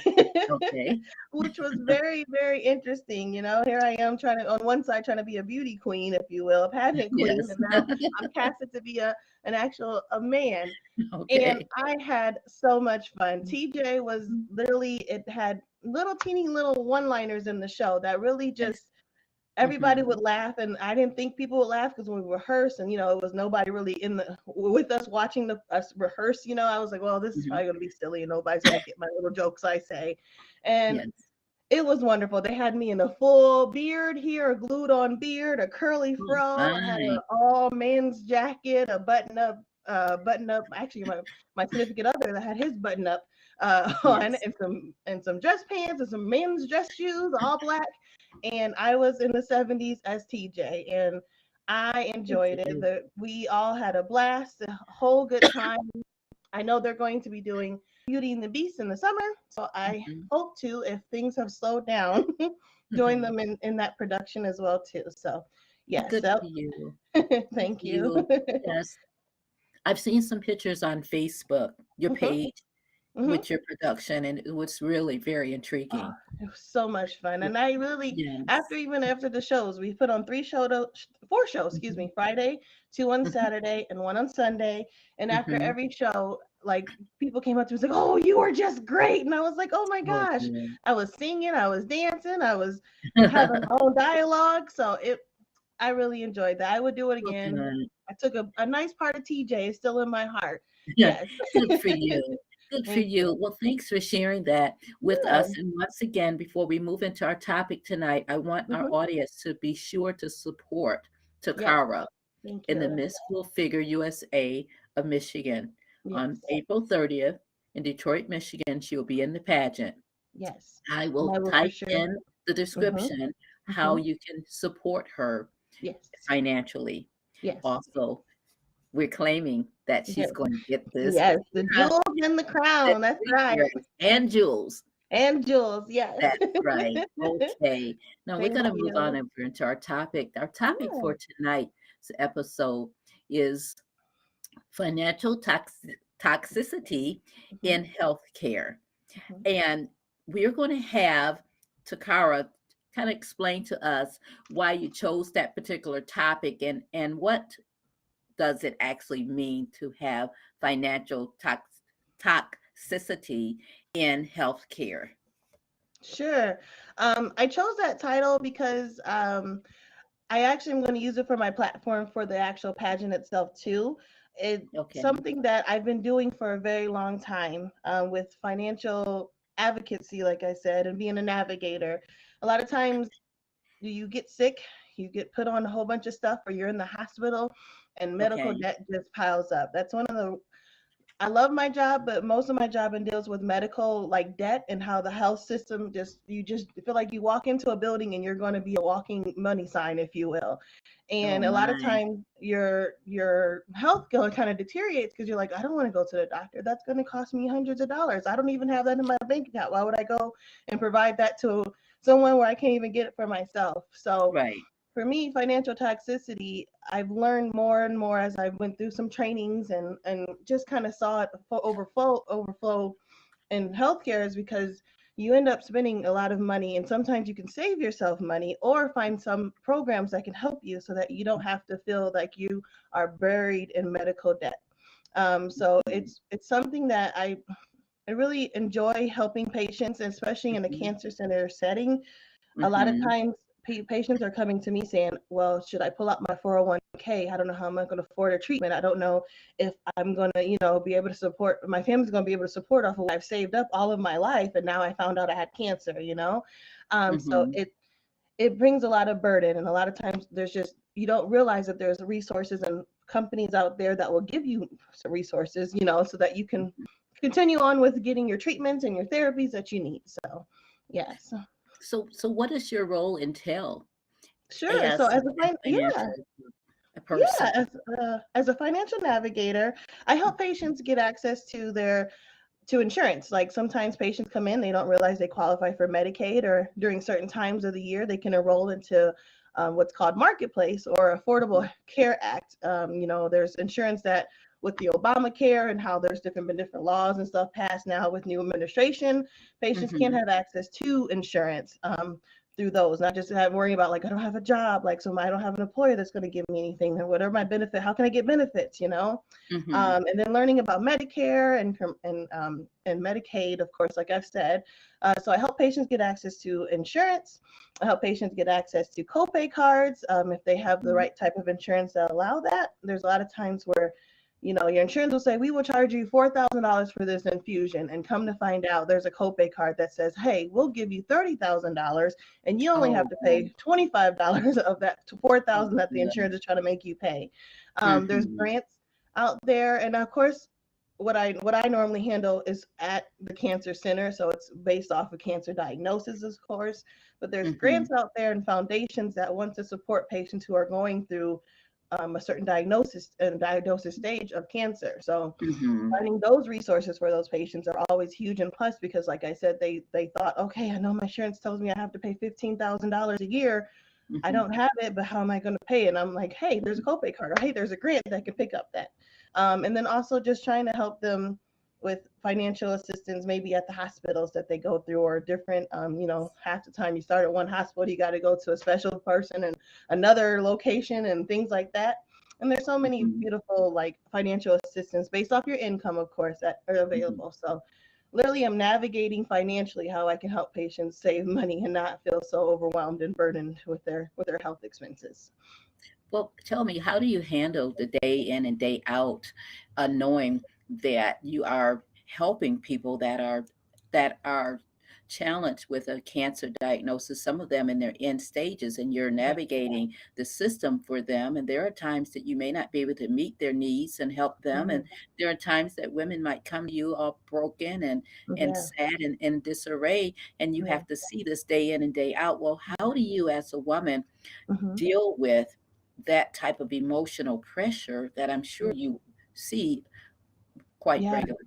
Okay. which was very, very interesting. Here I am trying to, on one side, trying to be a beauty queen, if you will, a pageant queen, Yes. and now I'm casted to be an actual a man. And Okay. I had so much fun. TJ was literally, it had little teeny little one-liners in the show that really Yes. just everybody Hmm. would laugh, and I didn't think people would laugh because when we rehearsed, and it was nobody really in the with us watching us rehearse. I was like, well, this is Hmm. probably going to be silly and nobody's going to get my little jokes I say. And Yes. it was wonderful. They had me in a full beard here, a glued on beard, a curly Oh, fro. I had an fine. all men's jacket, a button up. Actually, my significant other that had his button up on, Yes. and some dress pants and some men's dress shoes, all black. And I was in the 70s as TJ, and I Good for enjoyed it. you. We all had a blast, a whole good time. I know they're going to be doing Beauty and the Beast in the summer, so I Hmm. hope to, if things have slowed down, join Hmm. them in that production as well too. So, yes, Good so for you. Good thank for you. you. Yes. I've seen some pictures on Facebook, your Hmm. page Hmm. with your production, and it was really very Oh, intriguing. it was so much fun, and I really, Yes. even after the shows, we put on 4 shows, excuse Mhm. me, Friday, 2 on Mhm. Saturday, and 1 on Sunday. And after Mhm. every show, like people came up to me and was like, "Oh, you were just great," and I was like, "Oh my Oh, gosh!" good. I was singing, I was dancing, I was having my own dialogue, so I really enjoyed that. I would do it Oh, again. good. I took a nice part of TJ is still in my heart. Yeah, Yes. good for you. Good for Thank you. you. Well, thanks for sharing that with Yeah. us. And once again, before we move into our topic tonight, I want our Hmm. audience to be sure to support Yes. Takara Thank in the you. Miss Full Figure USA of Michigan on Yes. April 30th in Detroit, Michigan. She will be in the pageant. Yes. I And will I will for type sure. in the Hmm. description how Hmm. you can support her Yes. financially. Yes. Also, we're claiming that she's Yes. going to get this Yes. The jewels and the crown. That's right. and jewels. And jewels. Yes. That's right. Okay. Now we're Thank going to move on you. over into our topic. Our topic Yeah. for tonight's episode is financial toxicity Hmm. in healthcare. Hmm. And we're going to have Takara kind of explain to us why you chose that particular topic and what does it actually mean to have financial toxicity in healthcare. Sure. I chose that title because I actually am going to use it for my platform for the actual pageant itself too. It's Okay. something that I've been doing for a very long time with financial advocacy, like I said, and being a navigator. A lot of times you get sick, you get put on a whole bunch of stuff, or you're in the hospital, and medical Okay. debt just piles up. That's one of the I love my job, but most of my job deals with medical like debt and how the health system just you just feel like you walk into a building and you're going to be a walking money sign, if you will. Oh And a lot of my. times your health going kind of deteriorates because you're like, I don't want to go to the doctor. That's going to cost me hundreds of dollars. I don't even have that in my bank account. Why would I go and provide that to someone where I can't even get it for myself? So Right. for me, financial toxicity, I've learned more and more as I went through some trainings and just kind of saw it overflow in healthcare is because you end up spending a lot of money and sometimes you can save yourself money or find some programs that can help you so that you don't have to feel like you are buried in medical debt. So it's something that I really enjoy helping patients, especially in a Mm-hmm. cancer center setting. A lot of Mm-hmm. times patients are coming to me saying, well, should I pull out my 401k? I don't know how I'm going to afford a treatment. I don't know if I'm going to, be able to support my family's going to be able to support off of what I've saved up all of my life. And now I found out I had cancer. So Mm-hmm. it brings a lot of burden. And a lot of times there's just, you don't realize that there's resources and companies out there that will give you some resources, so that you can continue on with getting your treatments and your therapies that you need. So, yes. So what does your role entail Sure. So as as a a yeah, financial yeah, person? as a financial navigator, I help patients get access to their to insurance. Like sometimes patients come in, they don't realize they qualify for Medicaid, or during certain times of the year, they can enroll into what's called Marketplace or Affordable Care Act. There's insurance that with the Obamacare and how there's different laws and stuff passed now with new administration, patients can Mm-hmm. have access to insurance. Through those, not just have worrying about like I don't have a job, like so I don't have an employer that's going to give me anything, or whatever my benefit, how can I get benefits. Mm-hmm. And then learning about Medicare and Medicaid, of course, like I've said. So I help patients get access to insurance. I help patients get access to copay cards if they have the right type of insurance that allow that. There's a lot of times where your insurance will say, we will charge you $4,000 for this infusion. And come to find out, there's a copay card that says, hey, we'll give you $30,000 and you only have Oh, to pay $25 of that to oh 4,000 that the good. insurance is trying to make you pay. There's Mm-hmm. grants out there. And of course, what I normally handle is at the cancer center. So it's based off of cancer diagnosis, of course. But there's Mm-hmm. grants out there and foundations that want to support patients who are going through a certain diagnosis stage of cancer. So Mm-hmm. finding those resources for those patients are always huge and plus because like I said, they thought, okay, I know my insurance tells me I have to pay $15,000 a year. I Mm-hmm. don't have it, but how am I going to pay? And I'm like, hey, there's a copay card, or hey, there's a grant that can pick up that. And then also just trying to help them with financial assistance, maybe at the hospitals that they go through, or different, half the time you start at one hospital, you got to go to a special person and another location and things like that. And there's so many Mm-hmm. beautiful like financial assistance based off your income, of course, that are Mm-hmm. available. So literally I'm navigating financially how I can help patients save money and not feel so overwhelmed and burdened with their health expenses. Well, tell me, how do you handle the day in and day out, knowing that you are helping people that are challenged with a cancer diagnosis, some of them in their end stages, and you're Yeah. navigating the system for them. And there are times that you may not be able to meet their needs and help them. And Mhm. there are times that women might come to you all broken and Yeah. sad and in disarray, and you Yeah. have to see this day in and day out. Well, how do you as a woman Mhm. deal with that type of emotional pressure that I'm sure you see quite Yeah. regularly?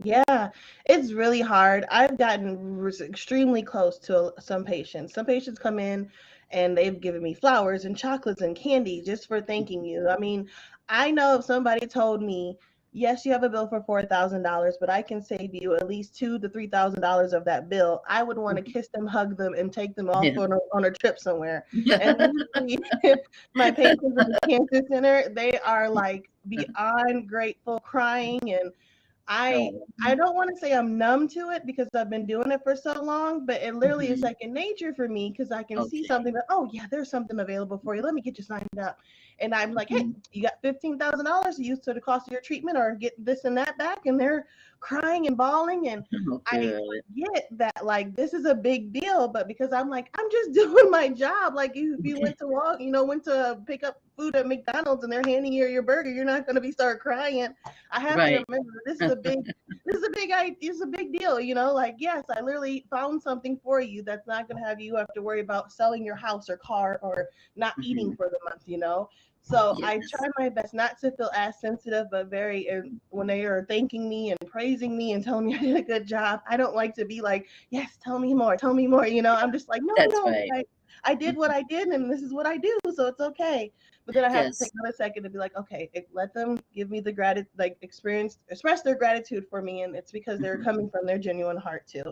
Yeah, it's really hard. I've gotten extremely close to some patients. Some patients come in and they've given me flowers and chocolates and candy just for thanking you. I mean, I know if somebody told me, yes, you have a bill for $4,000, but I can save you at least $2,000 to $3,000 of that bill, I would want to kiss them, hug them, and take them off Yeah. on a trip somewhere. And usually, my patients at the cancer center, they are like beyond grateful, crying, and I Oh, I don't want to say I'm numb to it because I've been doing it for so long, but it literally is mhm. second nature for me because I can see Okay. something that, oh yeah, there's something available for you. Let me get you signed up. And I'm like, hey, Mhm. you got $15,000 to use to the cost of your treatment or get this and that back. And they're crying and bawling. And Oh, I good. get that like this is a big deal, but because I'm like, I'm just doing my job. Like if you Okay. went to walk, went to pick up food at McDonald's and they're handing you your burger, you're not gonna be start crying. I have to Right. remember this is a big deal, like yes, I literally found something for you that's not going to have you have to worry about selling your house or car or not eating Mhm. for the month. So I try Yes. my best not to feel as sensitive, but very when they are thanking me and praising me and telling me I did a good job, I don't like to be like, yes, tell me more. I'm just like, no, That's no, right. I did what I did and this is what I do, so it's okay. But then I have to take Yes. another second to be like, okay, let them give me the gratitude, like express their gratitude for me, and it's because they're Mhm. coming from their genuine heart too.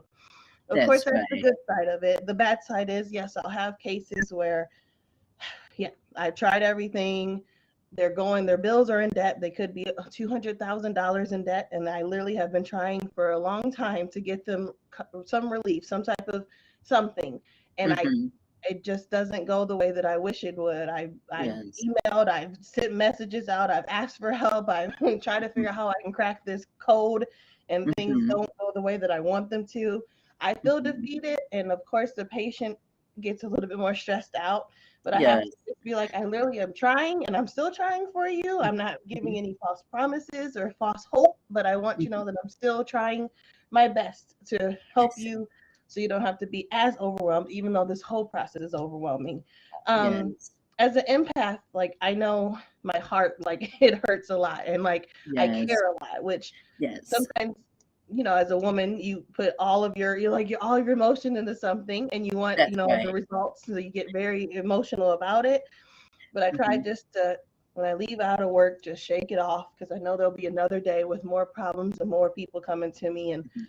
Of course, That's that's the right. good side of it. The bad side is, yes, I'll have cases where, yeah, I tried everything. Their bills are in debt. They could be $200,000 in debt, and I literally have been trying for a long time to get them some relief, some type of something, and Mhm. it just doesn't go the way that I wish it would. I've Yes. emailed, I've sent messages out, I've asked for help, I've tried to figure out how I can crack this code, and things Mhm. don't go the way that I want them to. I feel Mhm. defeated, and of course, the patient gets a little bit more stressed out. But I have to Yes. just be like, I literally am trying, and I'm still trying for you. I'm not giving Mhm. any false promises or false hope, but I want you to Mhm. know that I'm still trying my best to help Yes. you so you don't have to be as overwhelmed, even though this whole process is overwhelming. Um, Yes. as an empath, like I know my heart, like it hurts a lot, and like I Yes. care a lot, which Yes. sometimes, as a woman, you put all of all of your emotion into something, and you want, That's the right. results, so you get very emotional about it. But I try Mhm. just to, when I leave out of work, just shake it off because I know there'll be another day with more problems and more people coming to me, and Mhm.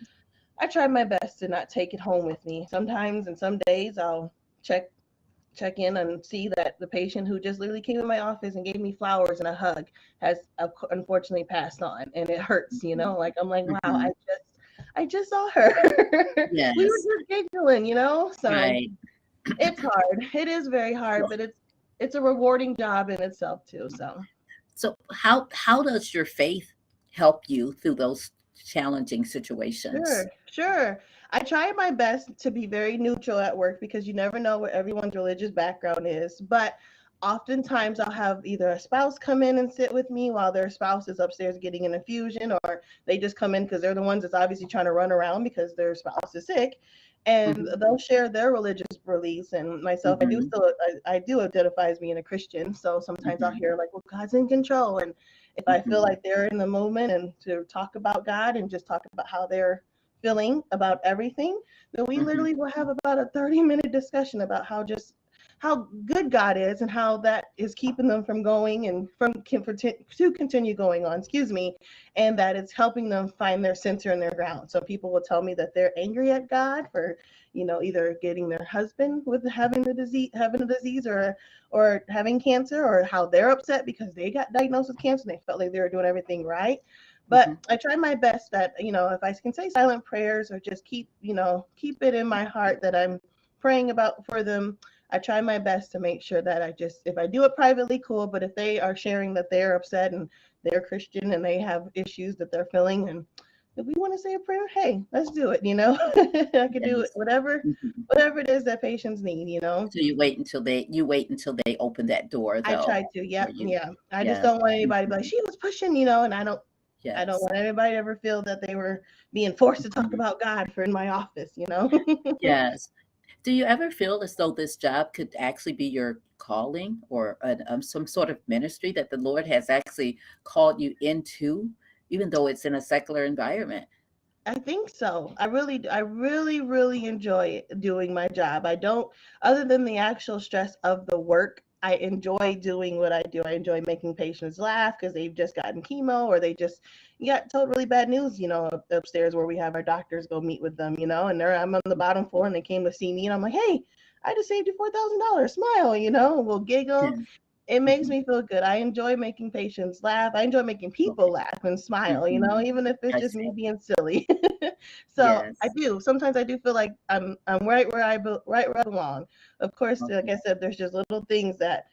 I try my best to not take it home with me. Sometimes and some days I'll check check in and see that the patient who just literally came in my office and gave me flowers and a hug has unfortunately passed on, and it hurts. Mhm. Like I'm like, wow, Mhm. I just saw her. We were Yes. just giggling. So Right. it's hard. It is very hard, but it's a rewarding job in itself too. So So how does your faith help you through those challenging situations? sure. I try my best to be very neutral at work because you never know what everyone's religious background is. But oftentimes I'll have either a spouse come in and sit with me while their spouse is upstairs getting an infusion, or they just come in because they're the ones that's obviously trying to run around because their spouse is sick. And Mhm. they'll share their religious beliefs. And myself, Mhm. I do identify as being a Christian. So sometimes I'll Mhm. hear like, well, God's in control. And if I feel Mhm. like they're in the moment and to talk about God and just talk about how they're feeling about everything, then we Mhm. literally will have about a 30-minute discussion about how good God is and how that is keeping them from going and to continue going on, excuse me, and that it's helping them find their center and their ground. So people will tell me that they're angry at God for, either getting their husband with having a disease or having cancer, or how they're upset because they got diagnosed with cancer and they felt like they were doing everything right. But Mhm. I try my best that, if I can say silent prayers or just keep it in my heart that I'm praying about for them. I try my best to make sure that if I do it privately, cool. But if they are sharing that they're upset and they're Christian and they have issues that they're feeling, and if we want to say a prayer, hey, let's do it. I could do it, Yes. Mhm. whatever it is that patients need. So you wait until they open that door I though try to, for yep, you. yeah. I just Yeah. don't want anybody to be like, Mhm. she was pushing, and I don't Yes. want anybody to ever feel that they were being forced to talk Mhm. about God for in my office. Yes. Do you ever feel as though this job could actually be your calling or some sort of ministry that the Lord has actually called you into, even though it's in a secular environment? I think so. I really, really enjoy doing my job. I don't, other than the actual stress of the work, I enjoy doing what I do. I enjoy making patients laugh because they've just gotten chemo or they just got told really bad news, upstairs where we have our doctors go meet with them, and I'm on the bottom floor and they came to see me and I'm like, hey, I just saved you $4,000. Smile, we'll giggle. Yes. It makes Mhm. me feel good. I enjoy making patients laugh. I enjoy making people Okay. laugh and smile, Mhm. even if it's I just me see. being silly. So I Yes. do. Sometimes I do feel like I'm right where right where I belong. Of course, like I Okay. said, there's just little things that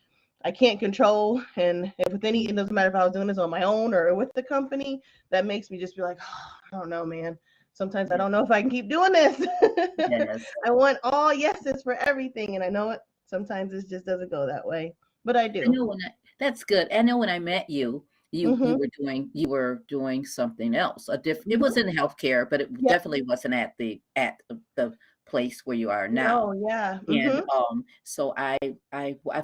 I can't control, and if with any, it doesn't matter if I was doing this on my own or with the company. That makes me just be like, oh, I don't know, man. Sometimes I Yeah. don't know if I can keep doing this. Yes. I want all yeses for everything, and I know it. Sometimes it just doesn't go that way, but I I do. know that's good. I know when I met you, you Mm-hmm. were doing something else. It was Mm-hmm. in healthcare, but it Yep. definitely wasn't at the place where you are now. No. Yeah. And, Mm-hmm. so I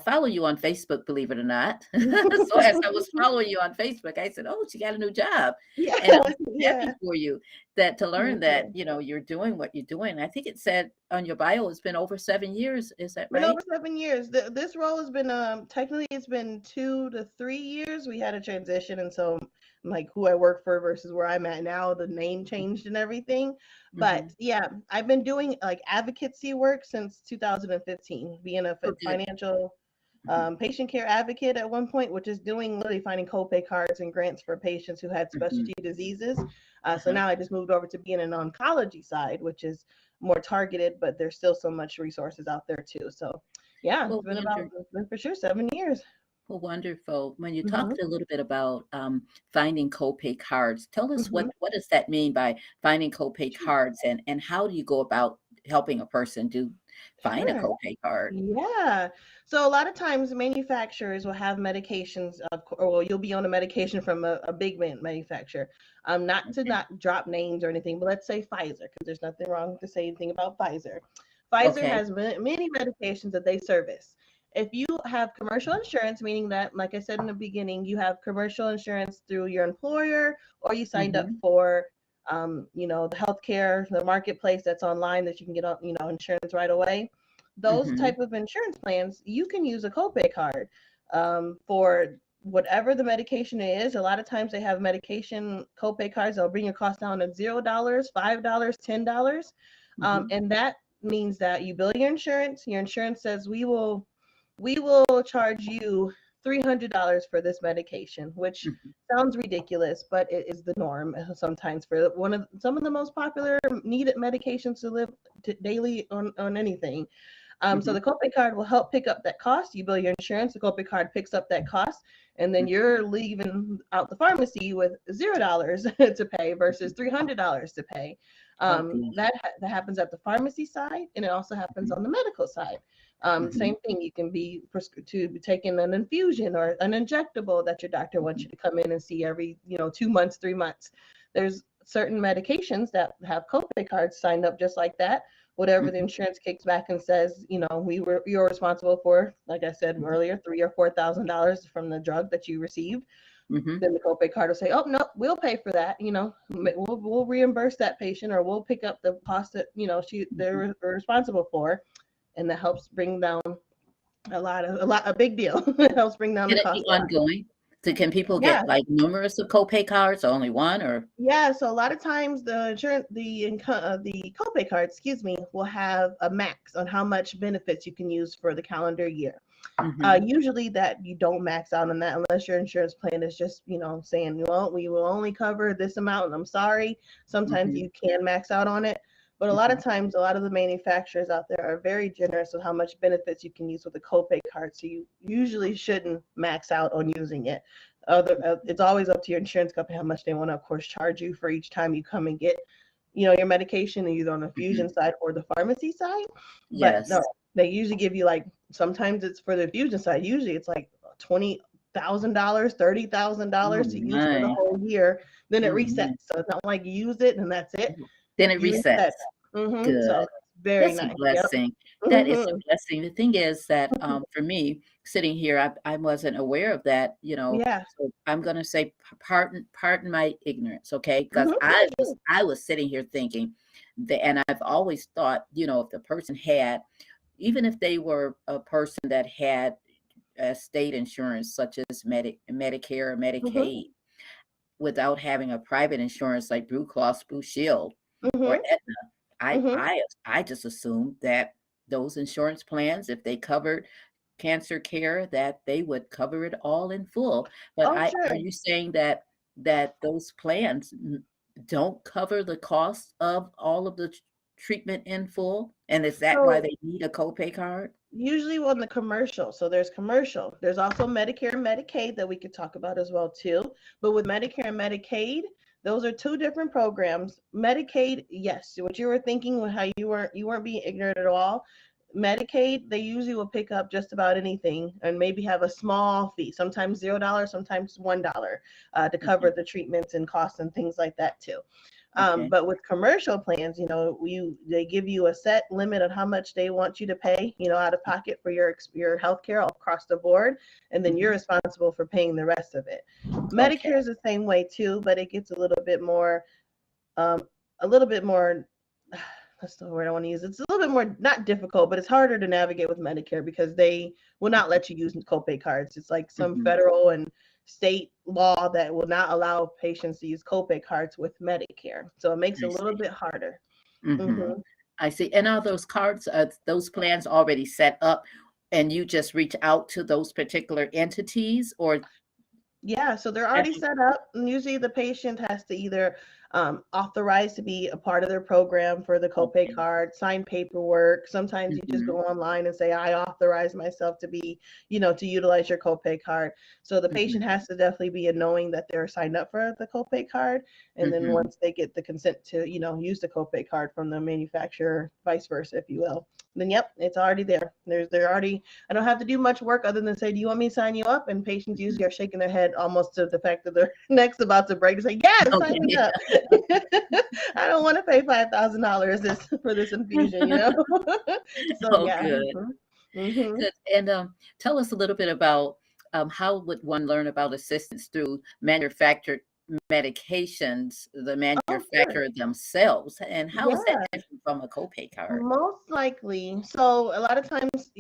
follow you on Facebook, believe it or not. So as I was following you on Facebook, I said, "Oh, she got a new job." Yeah. And I was Yeah. happy for you that to learn Thank that, you. you're doing what you're doing. I think it said on your bio it's been over 7 years. Is that Been over right? 7 years. This role has been technically it's been 2 to 3 years. We had a transition, and so like who I work for versus where I'm at now, the name changed and everything. But Mhm. yeah, I've been doing like advocacy work since 2015, being a Oh, good. financial Mhm. patient care advocate at one point, which is doing literally finding copay cards and grants for patients who had Mhm. specialty diseases. So Uh-huh. now I just moved over to being an oncology side, which is more targeted, but there's still so much resources out there too. So yeah, Well, it's been for sure 7 years. wonderful. When you Mm-hmm. talked a little bit about finding copay cards, tell us Mm-hmm. what does that mean by finding copay cards, and how do you go about helping a person to find a Sure. copay card? Yeah. So a lot of times manufacturers will have medications, or well, you'll be on a medication from a big manufacturer. Not to Okay. not drop names or anything, but let's say Pfizer, because there's nothing wrong to say anything about Pfizer. Pfizer Okay. has many medications that they service. If you have commercial insurance, meaning that, like I said in the beginning, you have commercial insurance through your employer, or you signed up Mm-hmm. for, the healthcare, the marketplace that's online that you can get on, insurance right away. Those Mm-hmm. type of insurance plans, you can use a copay card for whatever the medication is. A lot of times they have medication copay cards that'll bring your cost down to $0, $5, $10, Mm-hmm. and that means that you bill your insurance. Your insurance says we will charge you $300 for this medication, which Mm-hmm. sounds ridiculous, but it is the norm sometimes for some of the most popular needed medications to live daily on anything. So Mm-hmm. the copay card will help pick up that cost. You bill your insurance, the copay card picks up that cost, and then you're leaving out the pharmacy with $0 to pay versus $300 to pay. Oh, good. That happens at the pharmacy side, and it also happens on the medical side. Mm-hmm. Same thing. You can be to be taking an infusion or an injectable that your doctor wants you to come in and see every 2 months, 3 months. There's certain medications that have copay cards signed up just like that. Whatever the Mm-hmm. insurance kicks back and says, you're responsible for, like I said earlier, $3,000 or $4,000 from the drug that you received. Mm-hmm. Then the copay card will say, "Oh no, we'll pay for that. We'll reimburse that patient, or we'll pick up the cost that Mm-hmm. they're responsible for," and that helps bring down a big deal. It helps bring down Can the it be cost a lot. ongoing? So can people Yeah, get like numerous of copay cards or only one or? yeah. So a lot of times the copay card, excuse me, will have a max on how much benefits you can use for the calendar year. Mm-hmm. Usually that you don't max out on that unless your insurance plan is just, saying, well, we will only cover this amount and I'm sorry. Sometimes Mm-hmm. you can max out on it. But a lot of times, a lot of the manufacturers out there are very generous with how much benefits you can use with a copay card. So you usually shouldn't max out on using it. It's always up to your insurance company how much they want to, of course, charge you for each time you come and get, your medication, either on the infusion side or the pharmacy side. But Yes. no, they usually give you, like, sometimes it's for the infusion side. Usually it's like $20,000, $30,000 Oh to use for the my. whole year. Then it Oh resets. my. So it's not like you use it and that's it. Then it You reset. resets. So Good. it's very That's a nice. Yep. blessing. That is a hmm blessing. The thing is that for me, sitting here, I wasn't aware of that, Yeah. So I'm gonna say pardon my ignorance, okay? Because Yeah, sure. I was sitting here thinking that, and I've always thought, if the person had, even if they were a person that had state insurance such as Medicare or hmm Medicaid, without having a private insurance like Blue Cross Blue Shield or hmm Aetna, I hmm I I just assumed that those insurance plans, if they covered cancer care, that they would cover it all in full. But Oh, are sure. you saying that those plans don't cover the cost of all of the treatment in full? And is that why So they need a copay card? usually on the commercial. So there's commercial. There's also Medicare and Medicaid that we could talk about as well too. But with Medicare and Medicaid, those are two different programs. Medicaid, yes, what you were thinking, how you weren't being ignorant at all. Medicaid, they usually will pick up just about anything and maybe have a small fee, sometimes $0, sometimes $1, to cover Mhm. the treatments and costs and things like that too. Okay. But with commercial plans, they give you a set limit of how much they want you to pay, out of pocket for your health care across the board, and then you're Mhm. responsible for paying the rest of it. Okay. Medicare is the same way too, but it gets um, a little bit more. That's the word I want to use. It's a little bit more not difficult, but it's harder to navigate with Medicare because they will not let you use copay cards. It's like some Mhm. federal and state law that will not allow patients to use copay cards with Medicare. So it makes it I a little see. bit harder. Mhm. hmm I see. And are those cards, those plans already set up and you just reach out to those particular entities or Yeah, so they're that already set up. And usually the patient has to either authorize to be a part of their program for the copay okay. card, sign paperwork. Sometimes you just Mhm. go online and say, I authorize myself to be, to utilize your copay card. So the patient Mhm. has to definitely be knowing that they're signed up for the copay card. And then Mhm. once they get the consent to, use the copay card from the manufacturer, vice versa, if you will, then yep, it's already there. They're already I don't have to do much work other than say, do you want me to sign you up? And patients usually are shaking their head almost to the fact that their neck's about to break and say, yes, sign me Okay. up. I don't want to pay $5,000 for this infusion. So Oh, yeah. good. Mm-hmm. Good. And tell us a little bit about how would one learn about assistance through manufactured medications, the Oh, sure. manufacturer themselves, and how is that Yeah. different from a copay card? Most likely. So a lot of times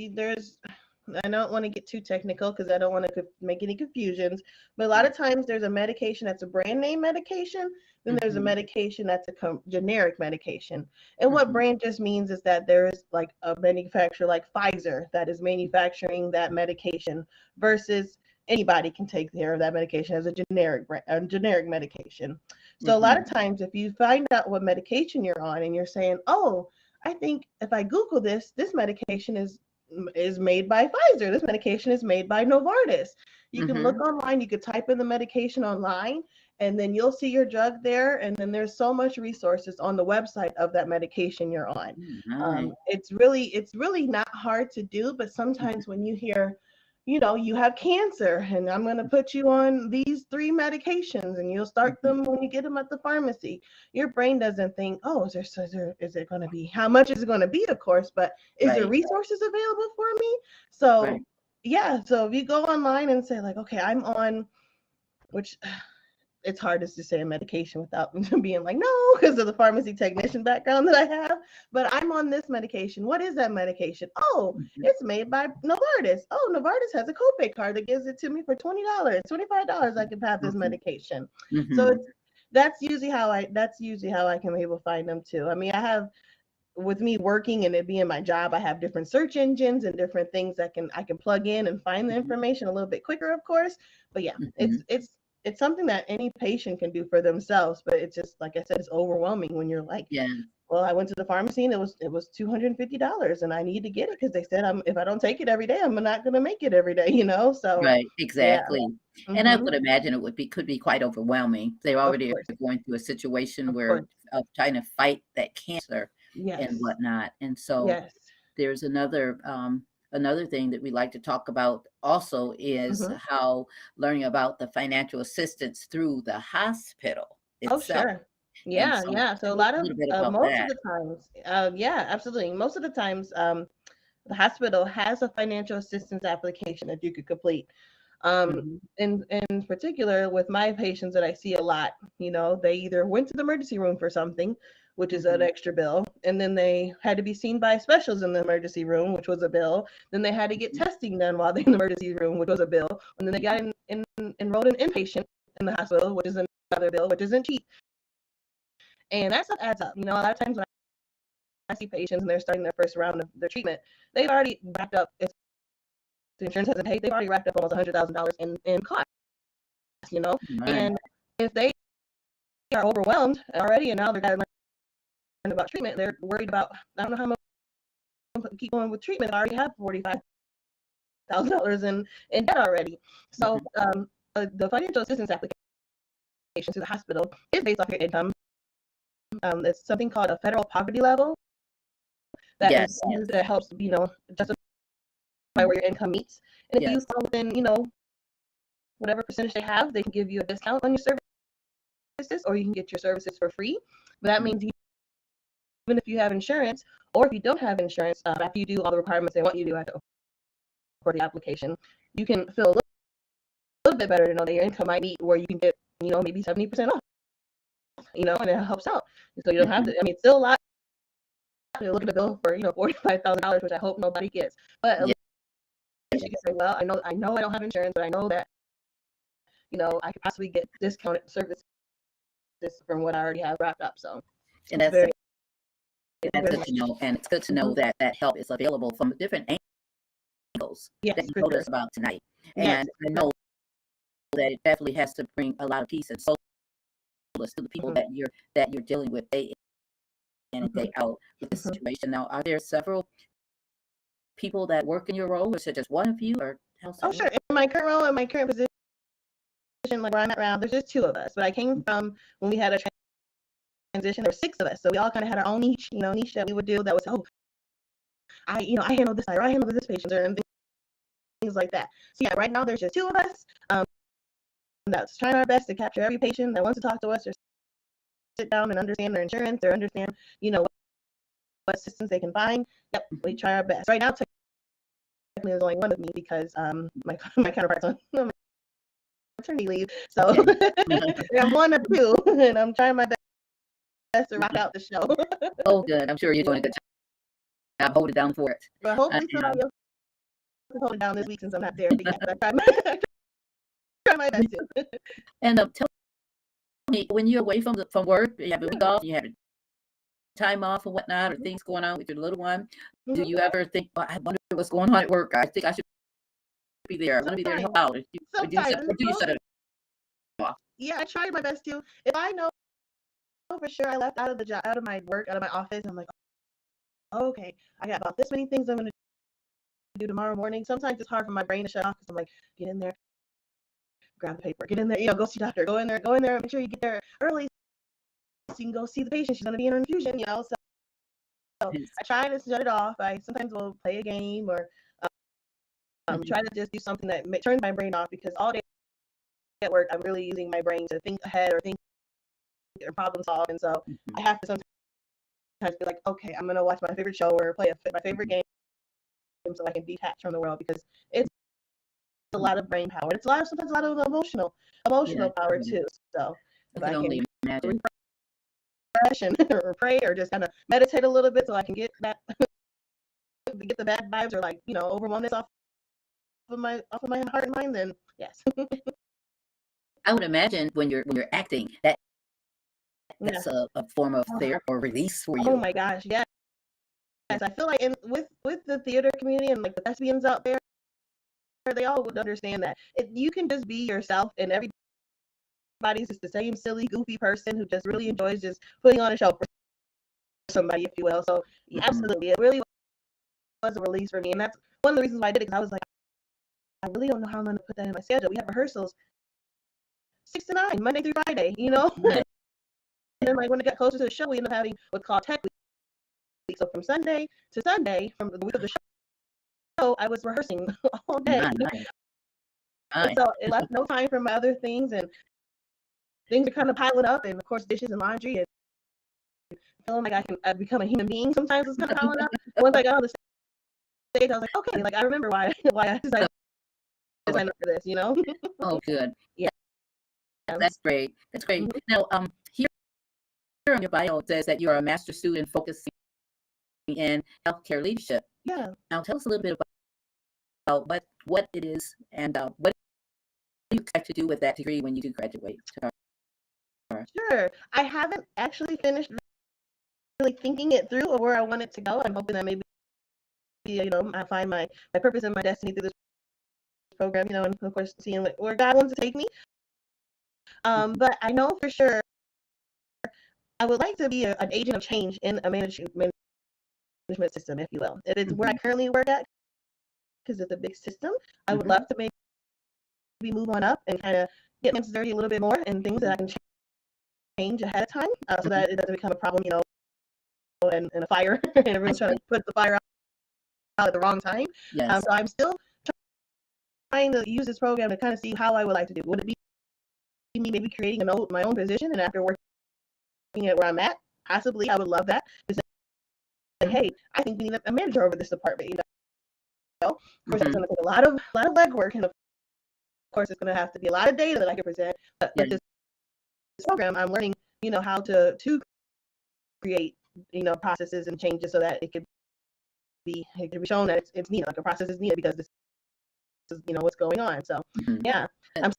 I don't want to get too technical because I don't want to make any confusions, but a lot of times there's a medication that's a brand name medication, then there's a Mhm. medication that's a generic medication. And what Mhm. brand just means is that there is like a manufacturer like Pfizer that is manufacturing that medication versus anybody can take care of that medication as a generic medication. So a lot Mhm. of times if you find out what medication you're on and you're saying, "Oh, I think if I Google this medication is made by Pfizer. This medication is made by Novartis." You can look Mhm. online, you could type in the medication online, and then you'll see your drug there. And then there's so much resources on the website of that medication you're on. Mm, nice. It's really not hard to do, but Mhm. sometimes when you hear, you have cancer and I'm going to put you on these three medications and you'll start Mhm. them when you get them at the pharmacy. Your brain doesn't think, oh, is it going to be, how much is it going to be, of course, but is there Right. resources available for me? Right. So yeah, so if you go online and say like, okay, I'm on, which it's hard to say a medication without being like, no, because of the pharmacy technician background that I have. But I'm on this medication. What is that medication? Oh, Mhm. it's made by Novartis. Oh, Novartis has a copay card that gives it to me for $20, $25. I can have this Mhm. medication. So Mhm. that's usually how I can be able to find them too. I mean, I have with me working and it being my job, I have different search engines and different things that I can plug in and find the Mhm. information a little bit quicker, of course. But yeah, it's Mhm. it's it's something that any patient can do for themselves. But it's just like I said, it's overwhelming when you're like, Yeah. Well, I went to the pharmacy and it was $250, and I need to get it because they said if I don't take it every day, I'm not going to make it every day, So Right, yeah. exactly. And I Hmm. would imagine it could be quite overwhelming. They Of already course. are going through a situation Of where course. of trying to fight that cancer and Yes. whatnot. And so Yes. there's another thing that we like to talk about also is Hmm. how learning about the financial assistance through the hospital Oh, itself. sure. And Yeah, so yeah. So a tell us lot a of little bit about most of that. the times, yeah, absolutely. Most of the times, the hospital has a financial assistance application that you could complete. Um, Mhm, in particular, with my patients that I see a lot, they either went to the emergency room for something, which is an mhm, extra bill, and then they had to be seen by specialists in the emergency room, which was a bill. Then they had to get mhm. testing done while they're in the emergency room, which was a bill. And then they got enrolled in inpatient in the hospital, which is another bill, which isn't cheap. And that stuff adds up. A lot of times when I see patients and they're starting their first round of their treatment, they've already racked up, if the insurance hasn't paid, they've already racked up almost $100,000 in costs, Right. And if they are overwhelmed already and now they're going to learn about treatment, they're worried about, I don't know how much keep going with treatment. I already have $45,000 in debt already. So Mhm. the financial assistance application to the hospital is based off your income. It's something called a federal poverty level that is Yes, used that helps, justify where your income meets. And if you yes. fall within, whatever percentage they have, they can give you a discount on your services, or you can get your services for free. But that Mhm. means even if you have insurance, or if you don't have insurance, after you do all the requirements they want you to do for the application, you can feel a little bit better to know that your income might meet where you can get, maybe 70% off, and it helps out. So you don't have Mhm. to, I mean, it's still a lot to look at a bill for, $45,000, which I hope nobody gets. But at Yeah. least you can say, well, I know I don't have insurance, but I know that, I could possibly get discounted services from what I already have wrapped up. So And it's very, that's very good nice. to know. And it's good to know Mhm. that that help is available from different angles that Yes, you for told sure. us about tonight. Yes, And I for know that it definitely has to bring a lot of peace and solace to the people sure. that you're dealing with day in and day Mhm. out with this Mhm. situation. Now, are there several people that work in your role, or is it just one of you, or how's Oh, that sure. work? In my current role, in my current position, like where I'm at now, there's just two of us. But I came from when we had a transition, there were six of us. So we all kind of had our own niche, niche that we would do that was, I handle this side, or I handle this patient, or and things like that. So yeah, right now there's just two of us that's trying our best to capture every patient that wants to talk to us or sit down and understand their insurance or understand, what assistance they can find. Yep, we Mhm. try our best. Right now, technically, there's only one of me because my counterpart's on maternity leave. So Okay. I'm one of two, and I'm trying my best to rock out the show. Oh, good. I'm sure you're Yeah, doing a good job. Hold it down for it. but I hopefully somebody am. else can hold it down this week since I'm not there. But yes, I try try my best to. And tell me, when you're away from work, you have a week off, you have time off or whatnot, or things going on with your little one, do Mhm. you ever think, well, I wonder what's going on at work? I think I should be there. I want to be there to help Sometimes, out. sometimes, Or and do you shut it off? yeah, I try my best to. If I know for sure I left out of the job, out of my work, out of my office, I'm like, oh, okay, I got about this many things I'm gonna do tomorrow morning. Sometimes it's hard for my brain to shut off because I'm like, get in there, grab the paper, get in there, go see doctor, go in there, make sure you get there early so you can go see the patient. She's gonna be in her infusion, So Yes. I try to shut it off. I sometimes will play a game or Mhm, try to just do something that turns my brain off because all day at work I'm really using my brain to think ahead or think or problem solve, and so mhm, I have to sometimes be like, okay, I'm gonna watch my favorite show or play my favorite mhm, game so I can detach from the world because it's a mhm. lot of brain power. It's sometimes a lot of Yeah, emotional power yeah. too. So I if can I can only imagine. refresh and or pray or just kind of meditate a little bit so I can get the bad vibes or like overwhelmness off of my heart and mind, then yes. I would imagine when you're acting, Yeah. that's a form of Oh, therapy or release for oh you. my gosh, yes. I feel like with the theater community and like the thespians out there, they all would understand that you can just be yourself and everybody's just the same silly, goofy person who just really enjoys just putting on a show for somebody, if you will. So yeah, absolutely, it really was a release for me, and that's one of the reasons why I did it, because I was like, I really don't know how I'm going to put that in my schedule. We have rehearsals 6 to 9, Monday through Friday, you know. Right. And then like when it got closer to the show, we ended up having what's called tech week. So from Sunday to Sunday, from the week of the show, I was rehearsing all day. Nice. So it left no time for my other things, and things are kind of piling up, and of course dishes and laundry, and feeling like I become a human being sometimes is kind of piling up. And once I got on the stage, I was like, okay, like I remember why I decided to sign up for this, you know. Oh, good. Yeah. That's great. That's great. Mhm. Now, here in your bio, it says that you're a master student focusing in healthcare leadership. Yeah. Now, tell us a little bit about what it is, and what do you expect to do with that degree when you do graduate? Sure. I haven't actually finished really thinking it through or where I want it to go. I'm hoping that maybe, you know, I find my purpose and my destiny through this program, you know, and of course seeing where God wants to take me. But I know for sure I would like to be an agent of change in a management system, if you will. It is where I currently work at, because it's a big system. I would love to maybe move on up and kind of get my hands dirty a little bit more, and things that I can change ahead of time, so that it doesn't become a problem, you know, and a fire, and everyone's trying to put the fire out at the wrong time. Yes. So I'm still trying to use this program to kind of see how I would like to do. Would it be me maybe creating my own position, and after working at where I'm at, possibly I would love that. To say, hey, I think we need a manager over this department. You know, of course, it's going to take a lot of legwork, and of course, it's going to have to be a lot of data that I can present. But with this program, I'm learning, you know, how to create, you know, processes and changes so that it could be shown that it's needed, like a process is needed because this is, you know, what's going on. So yeah, I'm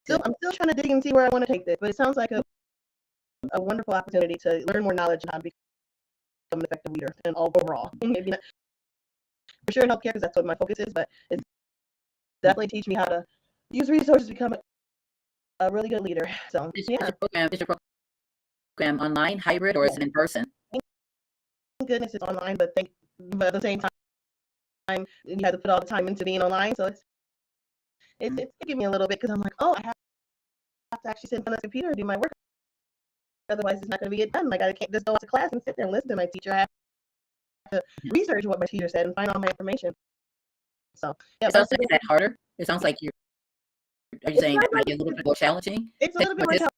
still trying to dig and see where I want to take this, but it sounds like a wonderful opportunity to learn more knowledge and how to become an effective leader and overall. Maybe not for sure in healthcare, because that's what my focus is, but it's definitely teach me how to use resources to become a really good leader. So Is your program online, hybrid, or is it in person? Thank goodness it's online, but at the same time, you have to put all the time into being online. So it's taking me a little bit, because I'm like, oh, I have to actually sit in front of the computer and do my work. Otherwise, it's not going to be done. Like, I can't just go to class and sit there and listen to my teacher. I have to research what my teacher said and find all my information. So yeah, it sounds like that harder. It sounds like are you saying that might be a little bit more challenging? It's a little bit more challenging.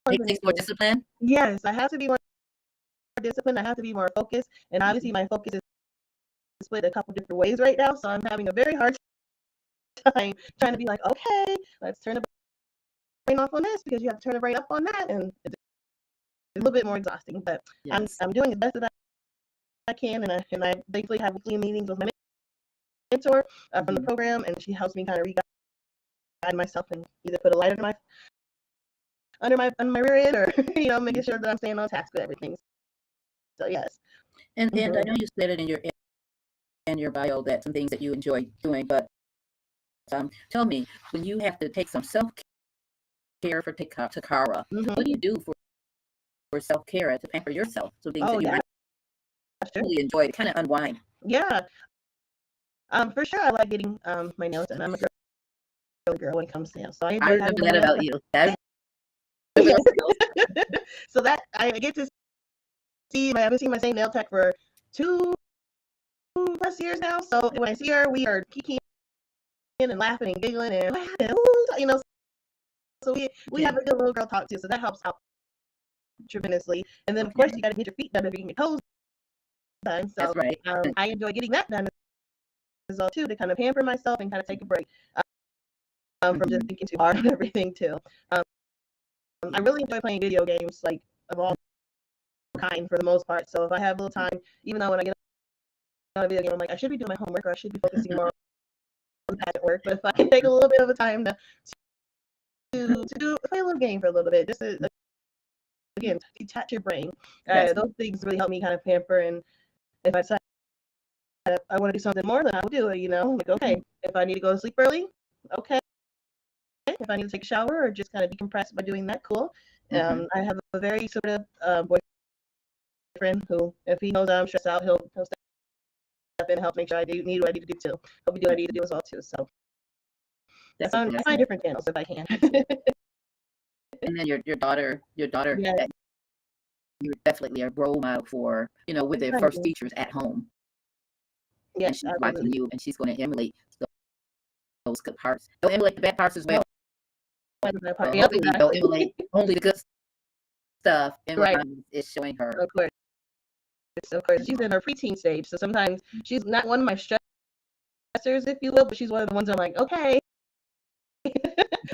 It takes more discipline? Yes, I have to be more disciplined. I have to be more focused. And obviously my focus is split a couple different ways right now. So I'm having a very hard time trying to be like, okay, let's turn the brain off on this, because you have to turn the brain up on that. And it's a little bit more exhausting. But yes. I'm doing the best that I can. And I thankfully have weekly meetings with my mentor from the program. And she helps me kind of re-guide myself and either put a light under my rear end, or you know, making sure that I'm staying on task with everything. So yes. And I know you said it in your bio that some things that you enjoy doing, but tell me, when you have to take some self-care for Takara, what do you do for self-care to pamper yourself? So things that you really enjoy to kind of unwind. Yeah. For sure, I like getting my nails done. I'm a girl when it comes to nails. So I remember that about you. So that I get to see I've been seeing my same nail tech for 2+ years now. So when I see her, we are kicking and laughing and giggling and you know. So we have a good little girl talk too. So that helps out tremendously. And then of course you got to get your feet done if you can get your toes done. So that's right. I enjoy getting that done as well too, to kind of pamper myself and kind of take a break from just thinking too hard and everything too. I really enjoy playing video games, like of all kind for the most part. So if I have a little time, even though when I get on a video game, I'm like, I should be doing my homework, or I should be focusing more on packet work. But if I can take a little bit of a time to play a little game for a little bit, just to, again, detach your brain. Those things really help me kind of pamper. And if I decide I want to do something more, then I will do it. You know, like, okay, if I need to go to sleep early, okay. If I need to take a shower or just kind of decompress by doing that, cool. I have a very sort of friend who, if he knows I'm stressed out, he'll step in and help make sure I need what I need to do too. He'll be doing what I need to do as well too. So I find different channels if I can. And then your daughter, Yes. you're definitely a role model for, with their first teachers at home. And Yes, she's absolutely. watching you, and she's going to emulate those good parts. They'll emulate the bad parts as well. Yep, Hopefully exactly. they'll emulate only the good stuff, and what Right. mom is showing her. Of course. She's in her preteen stage, so sometimes she's not one of my stressors, if you will, but she's one of the ones I'm like, okay,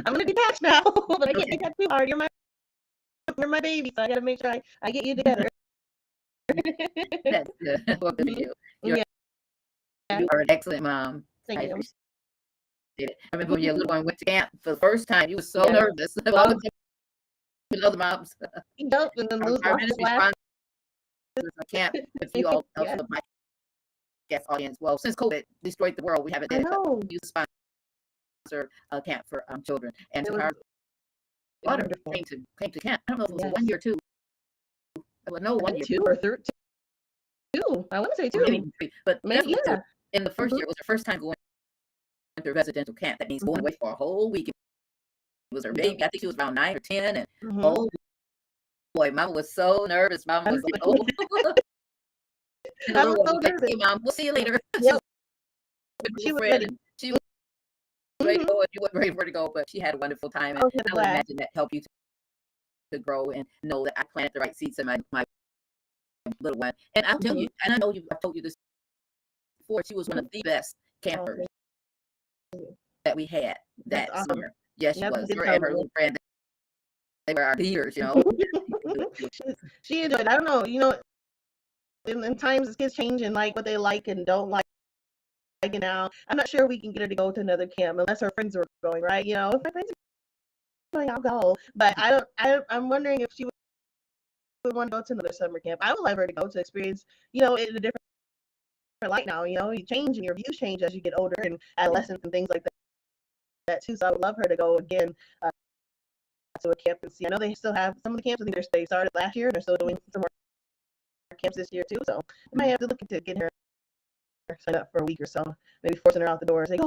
I'm gonna detach now, but I can't detach too hard. You're my baby, so I gotta make sure I get you together. That's good. Well, good for you. You are an excellent mom. Thank you. Appreciate it. I remember when your little one went to camp for the first time, you were so Yes. nervous. All the other moms. Yep, and then lose Our my ministry class. sponsors a camp with you all Yes. of my guest audience. Well, since COVID destroyed the world, we haven't I did know. you sponsor a camp for children. And It our was daughter wonderful. came to camp. I don't know if it was Yes. 1 year or 2. Well, no, 1 year. 2 or 3. 2. I want to say 2. Maybe 3. But Maybe, definitely yeah. in the first year, it was her first time going to residential camp. That means going away for a whole week. It was her baby. I think she was around 9 or 10. And oh boy, Mama was so nervous. Mama was like, oh. I was so nervous. Hey, Mom, we'll see you later. Yep. She was ready. She was ready to go, and you weren't ready for her to go, but she had a wonderful time. And I would imagine that helped you to grow and know that I planted the right seeds in my little one. And I'll tell you, and I know I've told you this before, she was one of the best campers that we had that summer. Yes, she was. Her and her little friend, they were our leaders, She enjoyed it. I don't know, in times as kids change and like what they like and don't like now, I'm not sure we can get her to go to another camp unless her friends are going, right? If my friends are going, I'll go. But I'm wondering if she would want to go to another summer camp. I would love her to go to experience, in a different light now. You change and your views change as you get older and adolescents and things like that too. So I would love her to go again to a camp and see. I know they still have some of the camps. I think they started last year and they're still doing some more camps this year too. So I might have to look into getting her signed up for a week or so, maybe forcing her out the door and say, go.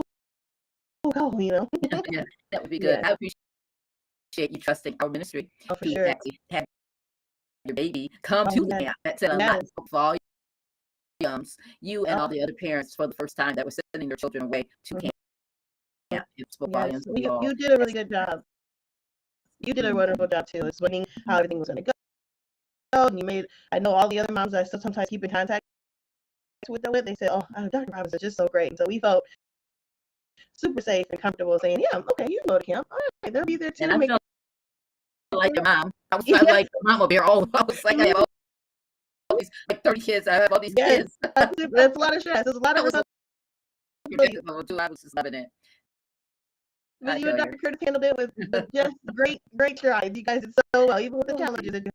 Yeah, that would be good. Yeah. I appreciate you trusting our ministry Oh, for sure. have your baby come to the camp. That said a lot of volumes. You and all the other parents for the first time that were sending their children away to camp. It spoke volumes. You did a really good job. You did a wonderful job too, explaining how everything was going to go. And I know all the other moms I still sometimes keep in contact with they said, oh, Dr. Robbins is just so great. And so we felt super safe and comfortable saying, yeah, okay, you can go to camp. All right, they'll be there too. And I felt like your mom. I was like a mama bear. I was like, I have all these, like 30 kids. I have all these kids. That's a lot of stress. There's a lot of responsibility. I was just loving it. But you and Dr. Curtis handled it with just great strides. You guys did so well, even with the challenges that you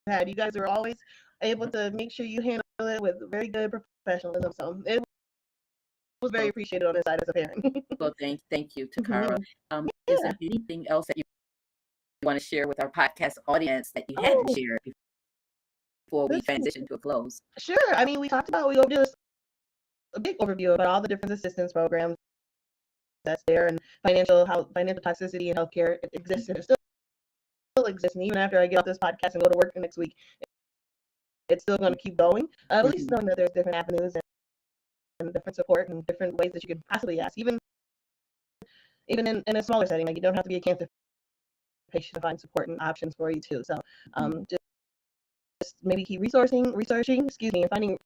had. You guys were always able to make sure you handle it with very good professionalism. So it was very appreciated on this side as a parent. Well, thank you, Takara. Is there anything else that you want to share with our podcast audience that you had to share before we transition to a close? Sure. I mean, we did a big overview about all the different assistance programs that's there, and financial toxicity in healthcare exists and it still exists. And even after I get off this podcast and go to work the next week, it's still going to keep going. At least knowing that there's different avenues and different support and different ways that you could possibly ask, even in a smaller setting. Like, you don't have to be a cancer patient to find support and options for you too. So just maybe keep researching, and finding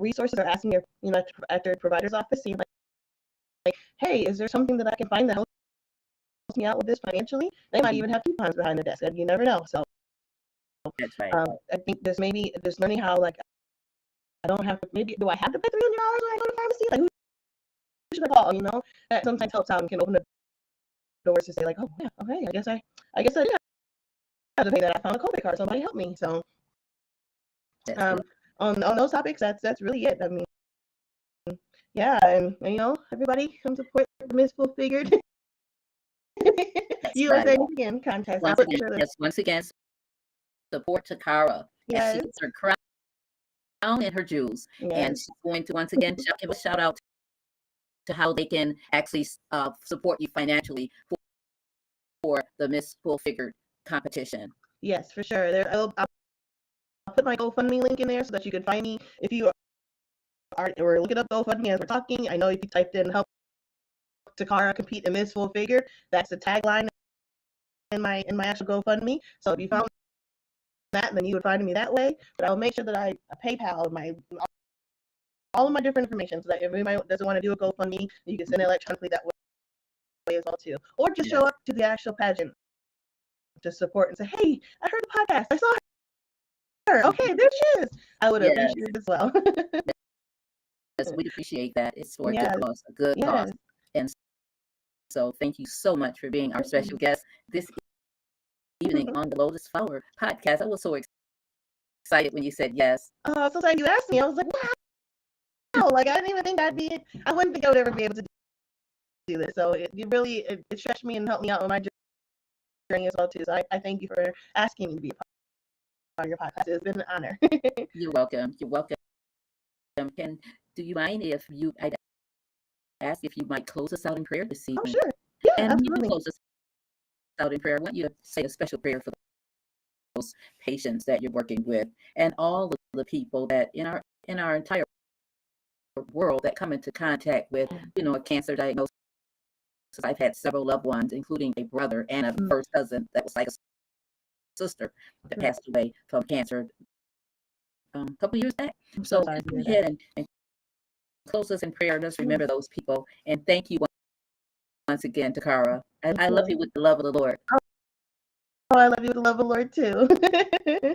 resources, or asking at their provider's office, seeing like, hey, is there something that I can find that helps me out with this financially? They might even have coupons behind the desk, and you never know. So that's right. I think there's learning how, like, I don't have to, maybe, do I have to pay $300 when I go to the pharmacy? Like, who should I call? That sometimes helps out and can open the doors to say, like, oh yeah, okay, I guess I did have to pay that. I found a copay card, somebody help me. So on those topics, that's really it. I mean, yeah, and everybody come support Miss Full Figured. USA again contest. Once again, support Takara as she Yes. gets her crown and her jewels. And Yes. she's going to once again give a shout out to how they can actually support you financially for the Miss Full Figured competition. Yes, for sure. I'll put my GoFundMe link in there so that you can find me if you are or looking up GoFundMe as we're talking. I know if you typed in help Takara compete in Miss Full Figured, that's the tagline in my actual GoFundMe. So if you found that, then you would find me that way. But I will make sure that I PayPal all of my different information so that if anybody doesn't want to do a GoFundMe, you can send it electronically that way as well too. Or just show up to the actual pageant to support and say, hey, I heard the podcast. I saw her. Okay, there she is. I would appreciate it as well. Yes, we appreciate that. It's for a good cause. And so thank you so much for being our special guest this evening on the Lotus Flower Podcast. I was so excited when you said yes. Oh, so sorry you asked me. I was like, wow. Like, I didn't even think I wouldn't think I would ever be able to do this. So it really stretched me and helped me out on my journey as well too. So I thank you for asking me to be a part of your podcast. It's been an honor. You're welcome. You're welcome. Do you mind if I'd ask if you might close us out in prayer this evening? Oh, sure. Yeah, and absolutely. When you close us out in prayer, I want you to say a special prayer for those patients that you're working with and all of the people that in our entire world that come into contact with, a cancer diagnosis. I've had several loved ones, including a brother and a first cousin that was like a sister that passed away from cancer a couple years back. So go ahead and close us in prayer. Just remember those people. And thank you once again, Takara. I love you with the love of the Lord. Oh, I love you with the love of the Lord too.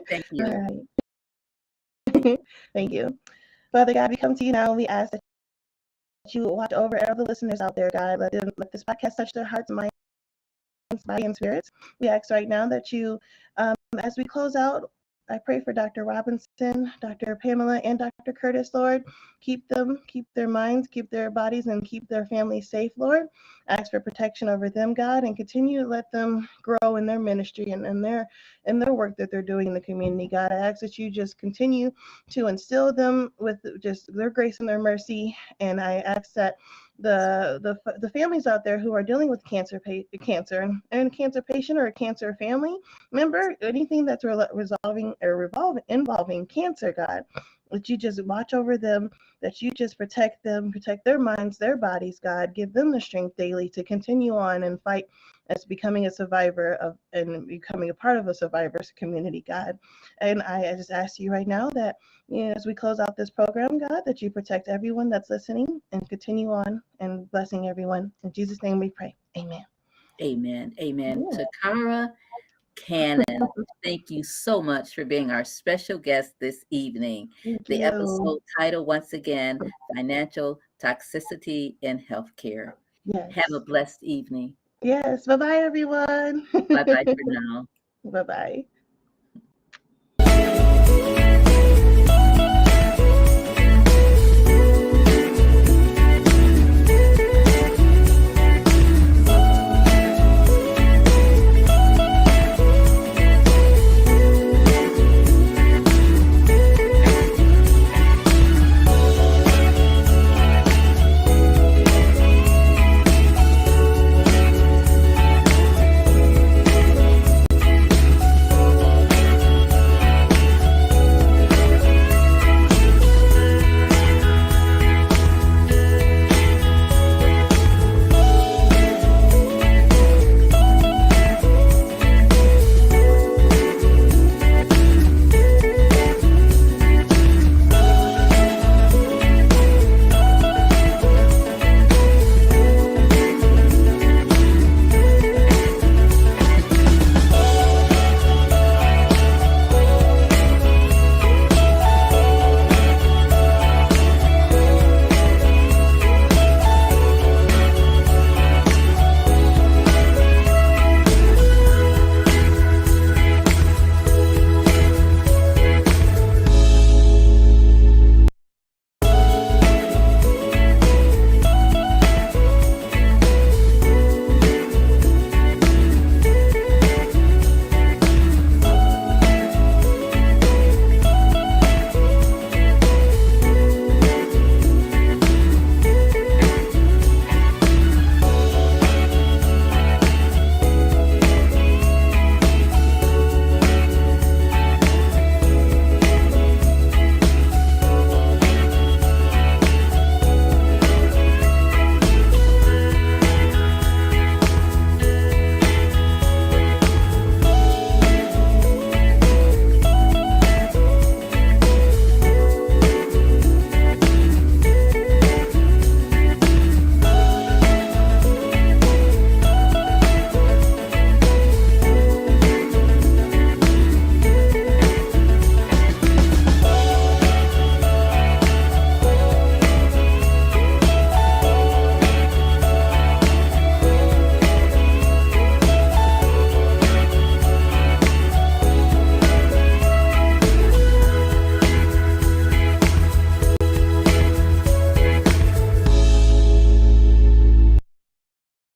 Thank you. All right. Thank you. Father God, we come to you now and we ask that you watch over all the listeners out there, God. Let this podcast touch their hearts, minds, body, and spirits. We ask right now that you, as we close out, I pray for Dr. Robinson, Dr. Pamela, and Dr. Curtis, Lord. Keep them, keep their minds, keep their bodies, and keep their families safe, Lord. I ask for protection over them, God, and continue to let them grow in their ministry and in their work that they're doing in the community, God. I ask that you just continue to instill them with just their grace and their mercy, and I ask that the families out there who are dealing with cancer and a cancer patient or a cancer family member, anything that's involving cancer, God, that you just watch over them, that you just protect them, protect their minds, their bodies, God. Give them the strength daily to continue on and fight as becoming a survivor and becoming a part of a survivor's community, God. And I just ask you right now that, as we close out this program, God, that you protect everyone that's listening and continue on and blessing everyone. In Jesus' name we pray. Amen. Amen. Amen. Yeah. Takara Cannon, thank you so much for being our special guest this evening. The episode title, once again, Financial Toxicity in Healthcare. Yes. Have a blessed evening. Yes. Bye-bye, everyone. Bye-bye for now. Bye-bye.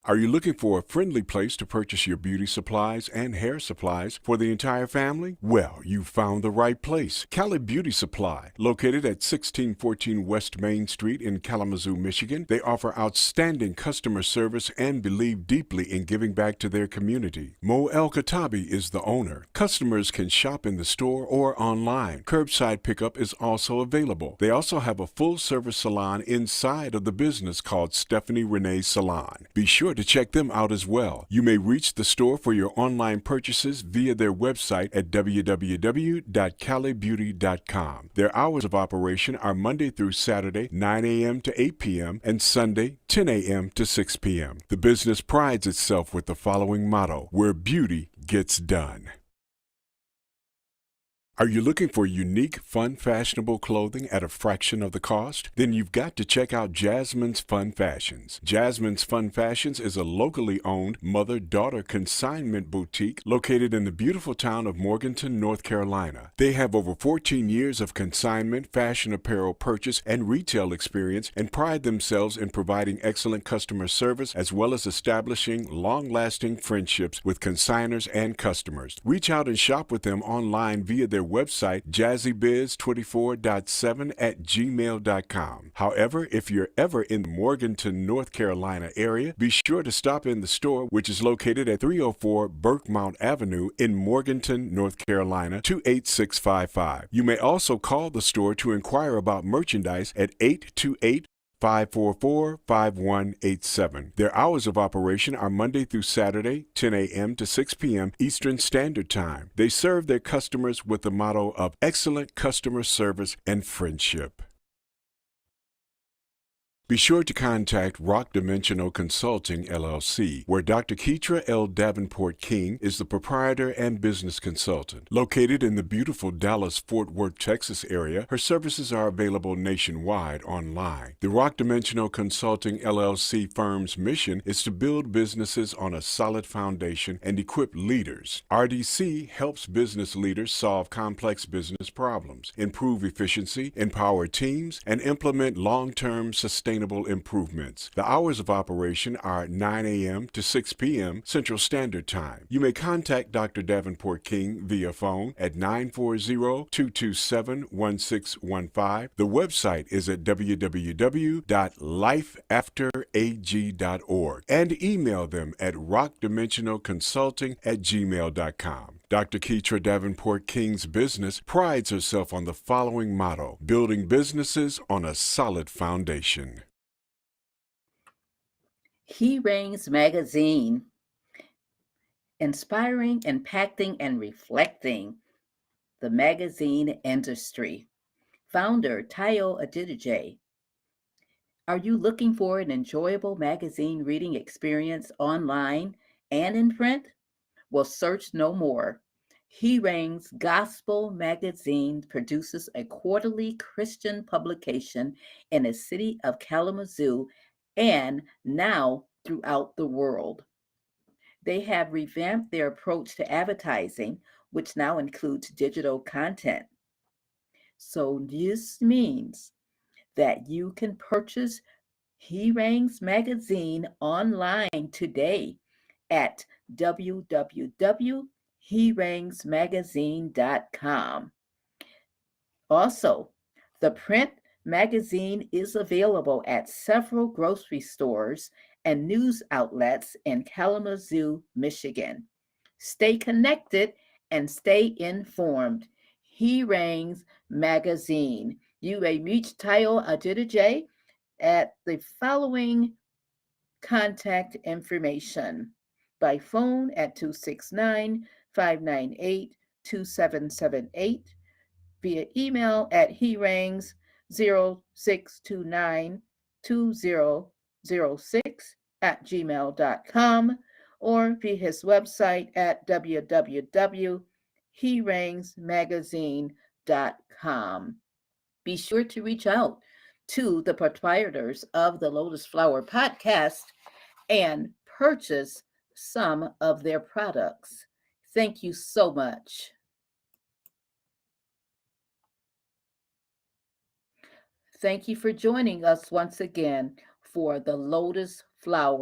Are you looking for a friendly place to purchase your beauty supplies and hair supplies for the entire family? Well, you found the right place. Cali Beauty Supply, located at 1614 West Main Street in Kalamazoo, Michigan. They offer outstanding customer service and believe deeply in giving back to their community. Mo El Katabi is the owner. Customers can shop in the store or online. Curbside pickup is also available. They also have a full-service salon inside of the business called Stephanie Renee Salon. Be sure to check them out as well. You may reach the store for your online purchases via their website at www.calibeauty.com. Their hours of operation are Monday through Saturday, 9 a.m. to 8 p.m., and Sunday, 10 a.m. to 6 p.m. The business prides itself with the following motto: where beauty gets done. Are you looking for unique, fun, fashionable clothing at a fraction of the cost? Then you've got to check out Jasmine's Fun Fashions. Jasmine's Fun Fashions is a locally owned mother-daughter consignment boutique located in the beautiful town of Morganton, North Carolina. They have over 14 years of consignment, fashion apparel purchase, and retail experience and pride themselves in providing excellent customer service as well as establishing long-lasting friendships with consignors and customers. Reach out and shop with them online via their website, jazzybiz24.7@gmail.com. However, if you're ever in the Morganton, North Carolina area, be sure to stop in the store, which is located at 304 Burkmount Avenue in Morganton, North Carolina, 28655. You may also call the store to inquire about merchandise at 828-544-5187. Their hours of operation are Monday through Saturday, 10 a.m. to 6 p.m. Eastern Standard Time. They serve their customers with the motto of excellent customer service and friendship. Be sure to contact Rock Dimensional Consulting, LLC, where Dr. Keetra L. Davenport King is the proprietor and business consultant. Located in the beautiful Dallas-Fort Worth, Texas area, her services are available nationwide online. The Rock Dimensional Consulting, LLC firm's mission is to build businesses on a solid foundation and equip leaders. RDC helps business leaders solve complex business problems, improve efficiency, empower teams, and implement long-term sustainable improvements. The hours of operation are 9 a.m. to 6 p.m. Central Standard Time. You may contact Dr. Davenport King via phone at 940-227-1615. The website is at www.lifeafterag.org and email them at rockdimensionalconsulting@gmail.com. Dr. Keetra Davenport King's business prides herself on the following motto: building businesses on a solid foundation. He Reigns Magazine, inspiring, impacting, and reflecting the magazine industry. Founder Tayo Adidije. Are you looking for an enjoyable magazine reading experience online and in print? Well, search no more. He Reigns Gospel Magazine produces a quarterly Christian publication in the city of Kalamazoo and now throughout the world. They have revamped their approach to advertising, which now includes digital content. So this means that you can purchase He Reigns Magazine online today at www.hereigsmagazine.com. Also, the print magazine is available at several grocery stores and news outlets in Kalamazoo, Michigan. Stay connected and stay informed. He Reigns Magazine. You may reach Tayo Adidije at the following contact information: by phone at 269-598-2778, via email at hereings06292006@gmail.com, or via his website at www.hereingsmagazine.com. Be sure to reach out to the proprietors of the Lotus Flower Podcast and purchase some of their products. Thank you so much. Thank you for joining us once again for the Lotus Flower